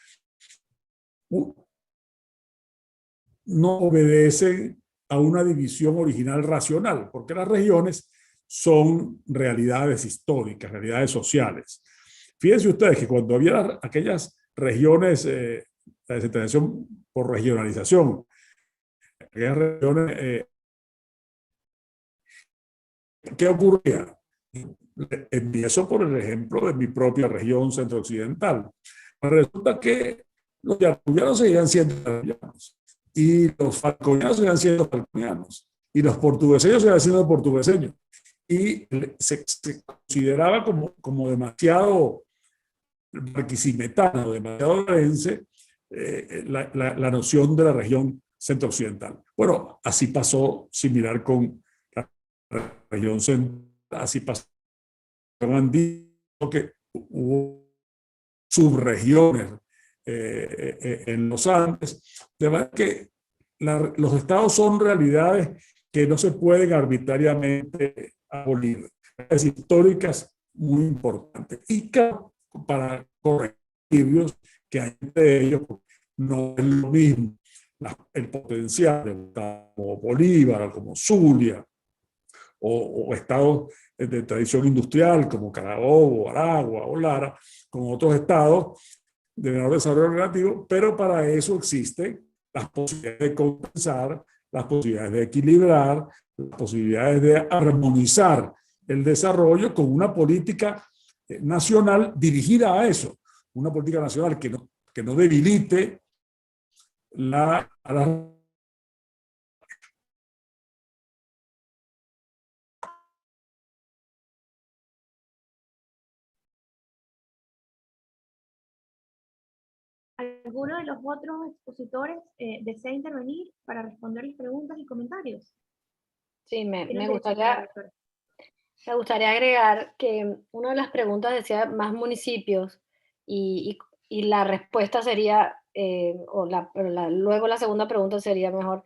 [SPEAKER 3] no obedecen a una división original racional, porque las regiones son realidades históricas, realidades sociales. Fíjense ustedes que cuando había aquellas regiones, la descentralización por regionalización, aquellas regiones, ¿qué ocurría? Empiezo por el ejemplo de mi propia región centro-occidental. Resulta que los yacuyanos seguían siendo yacuyanos, y los falconianos seguían siendo falconianos, y los portugueseños seguían siendo portugueseños. Y se consideraba como demasiado barquisimetano, demasiado valenciano, la noción de la región centro-occidental. Bueno, así pasó similar con la región central, así pasó con andino, que hubo subregiones en los Andes. De verdad que los estados son realidades que no se pueden arbitrariamente abolir. Es históricas muy importantes. Y para corregirlos, que hay de ellos, no es lo mismo el potencial de como Bolívar, como Zulia, o estados de tradición industrial como Carabobo, Aragua o Lara, con otros estados de menor desarrollo relativo, pero para eso existen las posibilidades de compensar, las posibilidades de equilibrar, las posibilidades de armonizar el desarrollo con una política nacional dirigida a eso, una política nacional que no debilite a la
[SPEAKER 2] ¿Alguno de los otros expositores desea intervenir para responder las preguntas y comentarios?
[SPEAKER 5] Sí, me gustaría agregar que una de las preguntas decía más municipios y la respuesta sería, luego la segunda pregunta sería mejor,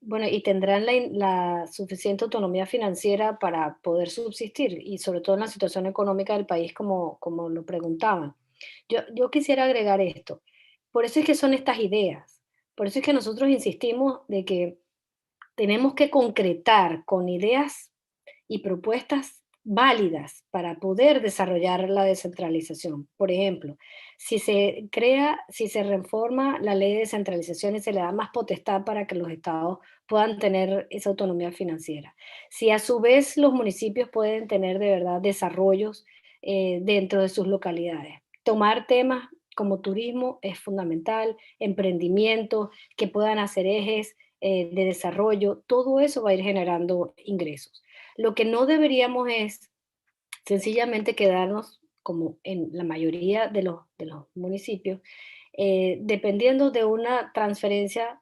[SPEAKER 5] bueno, ¿y tendrán la suficiente autonomía financiera para poder subsistir? Y sobre todo en la situación económica del país, como lo preguntaban. Yo quisiera agregar esto. Por eso es que son estas ideas. Por eso es que nosotros insistimos de que tenemos que concretar con ideas y propuestas válidas para poder desarrollar la descentralización. Por ejemplo, si se reforma la ley de descentralización y se le da más potestad para que los estados puedan tener esa autonomía financiera. Si a su vez los municipios pueden tener de verdad desarrollos dentro de sus localidades. Tomar temas como turismo es fundamental, emprendimiento, que puedan hacer ejes de desarrollo, todo eso va a ir generando ingresos. Lo que no deberíamos es sencillamente quedarnos, como en la mayoría de los municipios, dependiendo de una transferencia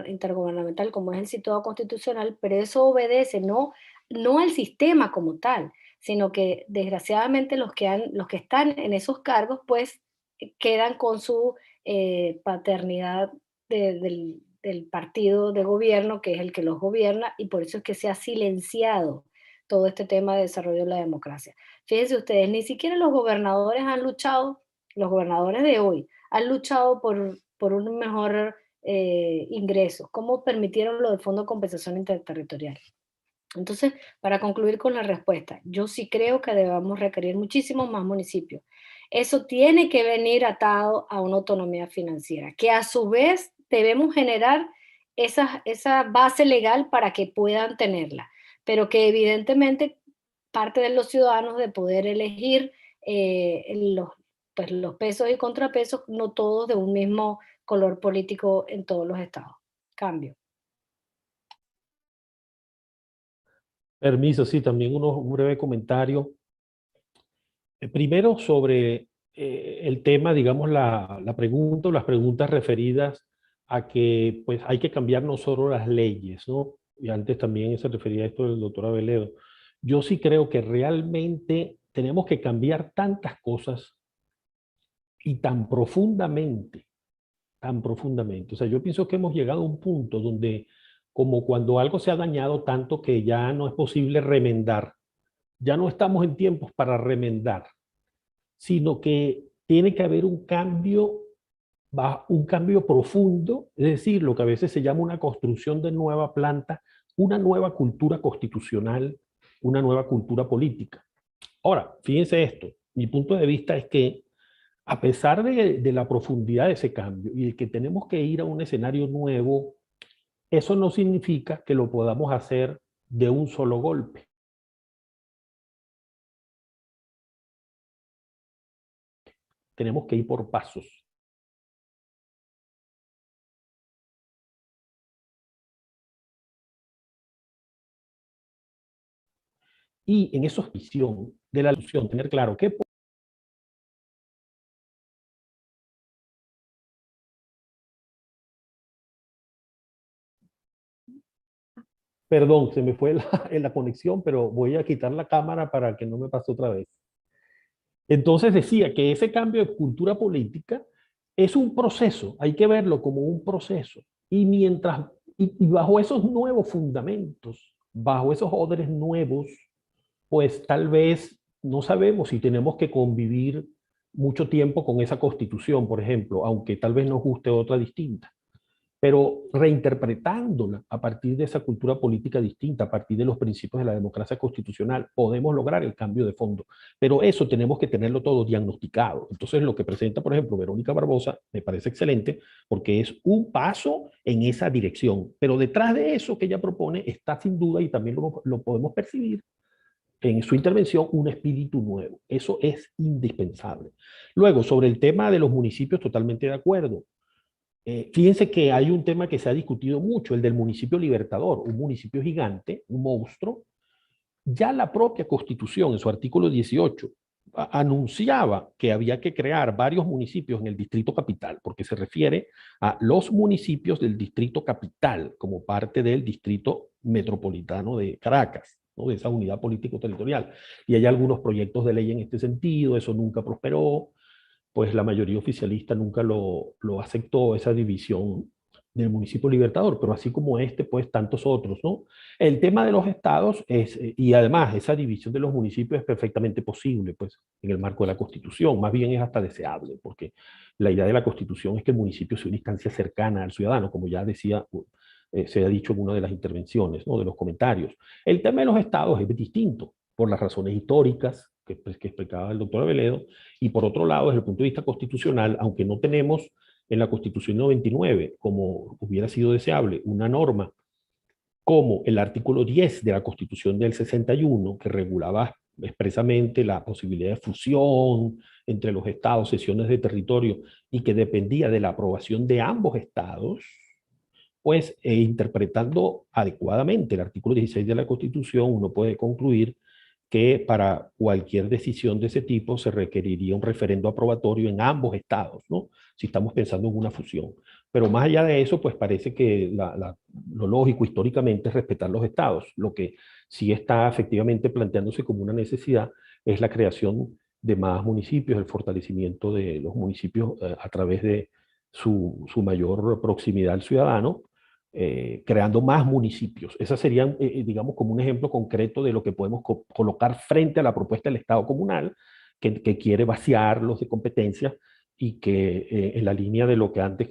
[SPEAKER 5] intergubernamental como es el situado constitucional, pero eso obedece no al sistema como tal, sino que desgraciadamente los que están en esos cargos pues quedan con su paternidad del partido de gobierno, que es el que los gobierna, y por eso es que se ha silenciado todo este tema de desarrollo de la democracia. Fíjense ustedes, ni siquiera los gobernadores han luchado, los gobernadores de hoy, han luchado por un mejor ingreso. ¿Cómo permitieron lo del Fondo de Compensación Interterritorial? Entonces, para concluir con la respuesta, yo sí creo que debamos requerir muchísimos más municipios. Eso tiene que venir atado a una autonomía financiera, que a su vez debemos generar esa base legal para que puedan tenerla, pero que evidentemente parte de los ciudadanos de poder elegir los pesos y contrapesos, no todos de un mismo color político en todos los estados. Cambio.
[SPEAKER 4] Permiso, sí, también un breve comentario. Primero sobre el tema, digamos, la pregunta o las preguntas referidas a que pues hay que cambiar no solo las leyes, ¿no? Y antes también se refería a esto del doctor Aveledo. Yo sí creo que realmente tenemos que cambiar tantas cosas y tan profundamente, tan profundamente. O sea, yo pienso que hemos llegado a un punto donde, como cuando algo se ha dañado tanto que ya no es posible remendar, ya no estamos en tiempos para remendar, sino que tiene que haber un cambio profundo, es decir, lo que a veces se llama una construcción de nueva planta, una nueva cultura constitucional, una nueva cultura política. Ahora, fíjense esto, mi punto de vista es que a pesar de la profundidad de ese cambio y de que tenemos que ir a un escenario nuevo, eso no significa que lo podamos hacer de un solo golpe. Tenemos que ir por pasos. Y en esa visión de la ilusión, tener claro qué... Perdón, se me fue la conexión, pero voy a quitar la cámara para que no me pase otra vez. Entonces decía que ese cambio de cultura política es un proceso, hay que verlo como un proceso. Y mientras, y bajo esos nuevos fundamentos, bajo esos órdenes nuevos, pues tal vez no sabemos si tenemos que convivir mucho tiempo con esa constitución, por ejemplo, aunque tal vez nos guste otra distinta, pero reinterpretándola a partir de esa cultura política distinta, a partir de los principios de la democracia constitucional, podemos lograr el cambio de fondo. Pero eso tenemos que tenerlo todo diagnosticado. Entonces, lo que presenta, por ejemplo, Verónica Barbosa, me parece excelente, porque es un paso en esa dirección. Pero detrás de eso que ella propone está sin duda, y también lo podemos percibir, en su intervención, un espíritu nuevo. Eso es indispensable. Luego, sobre el tema de los municipios, totalmente de acuerdo. Fíjense que hay un tema que se ha discutido mucho, el del municipio Libertador, un municipio gigante, un monstruo. Ya la propia Constitución, en su artículo 18, anunciaba que había que crear varios municipios en el distrito capital, porque se refiere a los municipios del distrito capital como parte del distrito metropolitano de Caracas, ¿no? De esa unidad político-territorial. Y hay algunos proyectos de ley en este sentido, eso nunca prosperó, pues la mayoría oficialista nunca lo aceptó, esa división del municipio Libertador, pero así como este, pues tantos otros, ¿no? El tema de los estados es, y además esa división de los municipios es perfectamente posible, pues en el marco de la Constitución, más bien es hasta deseable, porque la idea de la Constitución es que el municipio sea una instancia cercana al ciudadano, como ya decía, se ha dicho en una de las intervenciones, ¿no? De los comentarios. El tema de los estados es distinto, por las razones históricas que explicaba el doctor Aveledo, y por otro lado, desde el punto de vista constitucional, aunque no tenemos en la Constitución 99, como hubiera sido deseable, una norma como el artículo 10 de la Constitución del 61, que regulaba expresamente la posibilidad de fusión entre los estados, sesiones de territorio, y que dependía de la aprobación de ambos estados, pues interpretando adecuadamente el artículo 16 de la Constitución, uno puede concluir que para cualquier decisión de ese tipo se requeriría un referendo aprobatorio en ambos estados, ¿no? Si estamos pensando en una fusión. Pero más allá de eso, pues parece que lo lógico históricamente es respetar los estados. Lo que sí está efectivamente planteándose como una necesidad es la creación de más municipios, el fortalecimiento de los municipios a través de su mayor proximidad al ciudadano, creando más municipios. Esa sería, digamos, como un ejemplo concreto de lo que podemos colocar frente a la propuesta del Estado comunal, que quiere vaciarlos de competencias y que en la línea de lo que antes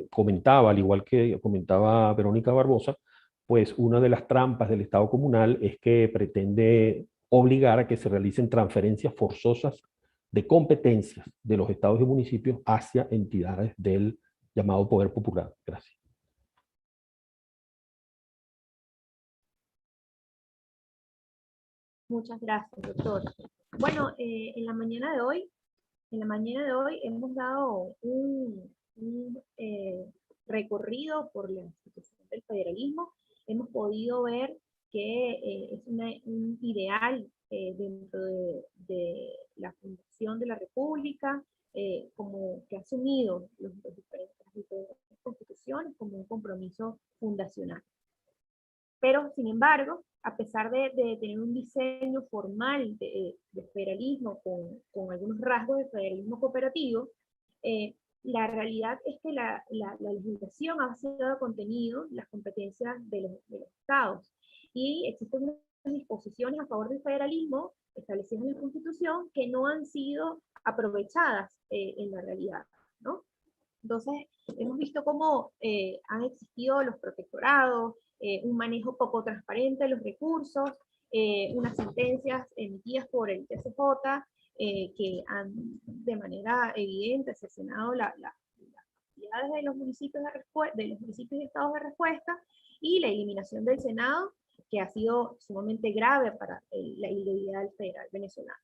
[SPEAKER 4] comentaba, al igual que comentaba Verónica Barbosa, pues una de las trampas del Estado comunal es que pretende obligar a que se realicen transferencias forzosas de competencias de los estados y municipios hacia entidades del llamado poder popular. Gracias.
[SPEAKER 2] Muchas gracias, doctor. Bueno, en la mañana de hoy hemos dado un recorrido por la institución del federalismo. Hemos podido ver que es un ideal dentro de la fundación de la República, como que ha asumido las diferentes constituciones como un compromiso fundacional. Pero, sin embargo, a pesar de tener un diseño formal de federalismo con algunos rasgos de federalismo cooperativo, la realidad es que la legislación ha sido contenido las competencias de los estados, y existen unas disposiciones a favor del federalismo establecidas en la Constitución que no han sido aprovechadas en la realidad, ¿no? Entonces, hemos visto cómo han existido los protectorados, un manejo poco transparente de los recursos, unas sentencias emitidas por el TCJ que han de manera evidente cercenado las actividades de los municipios y estados de respuesta, y la eliminación del Senado, que ha sido sumamente grave para la ilegalidad federal venezolana.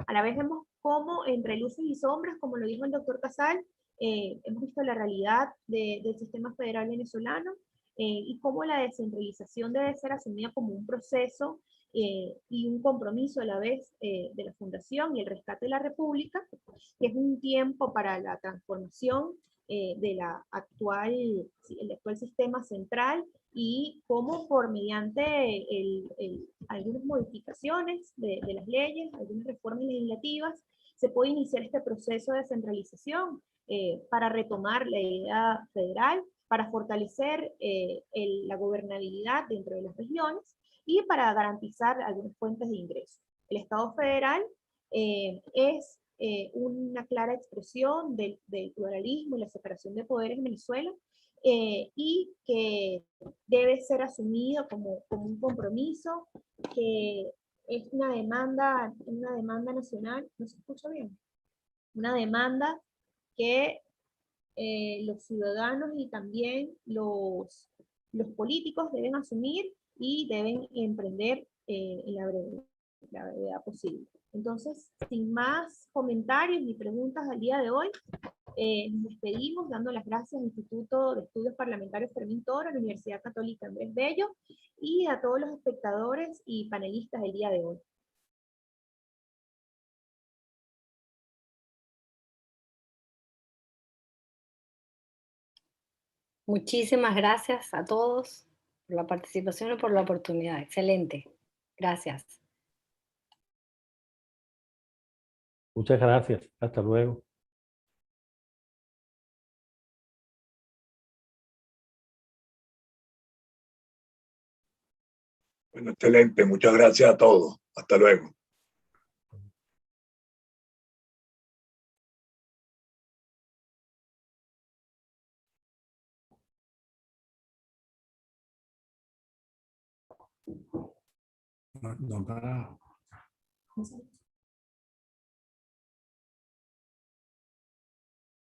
[SPEAKER 2] A la vez vemos cómo entre luces y sombras, como lo dijo el doctor Casal, hemos visto la realidad del sistema federal venezolano, y cómo la descentralización debe ser asumida como un proceso y un compromiso a la vez de la fundación y el rescate de la república, que es un tiempo para la transformación del actual sistema central, y cómo mediante algunas modificaciones de las leyes, algunas reformas legislativas, se puede iniciar este proceso de descentralización para retomar la idea federal, para fortalecer la gobernabilidad dentro de las regiones y para garantizar algunas fuentes de ingreso. El Estado federal es una clara expresión del pluralismo y la separación de poderes en Venezuela, y que debe ser asumido como un compromiso, que es una demanda nacional. ¿No se escucha bien? Una demanda que los ciudadanos y también los políticos deben asumir y deben emprender en la brevedad posible. Entonces, sin más comentarios ni preguntas al día de hoy, nos despedimos dando las gracias al Instituto de Estudios Parlamentarios Fermín Toro, a la Universidad Católica Andrés Bello, y a todos los espectadores y panelistas del día de hoy.
[SPEAKER 5] Muchísimas gracias a todos por la participación y por la oportunidad. Excelente. Gracias.
[SPEAKER 4] Muchas gracias. Hasta luego.
[SPEAKER 1] Bueno, excelente. Muchas gracias a todos. Hasta luego.
[SPEAKER 3] No,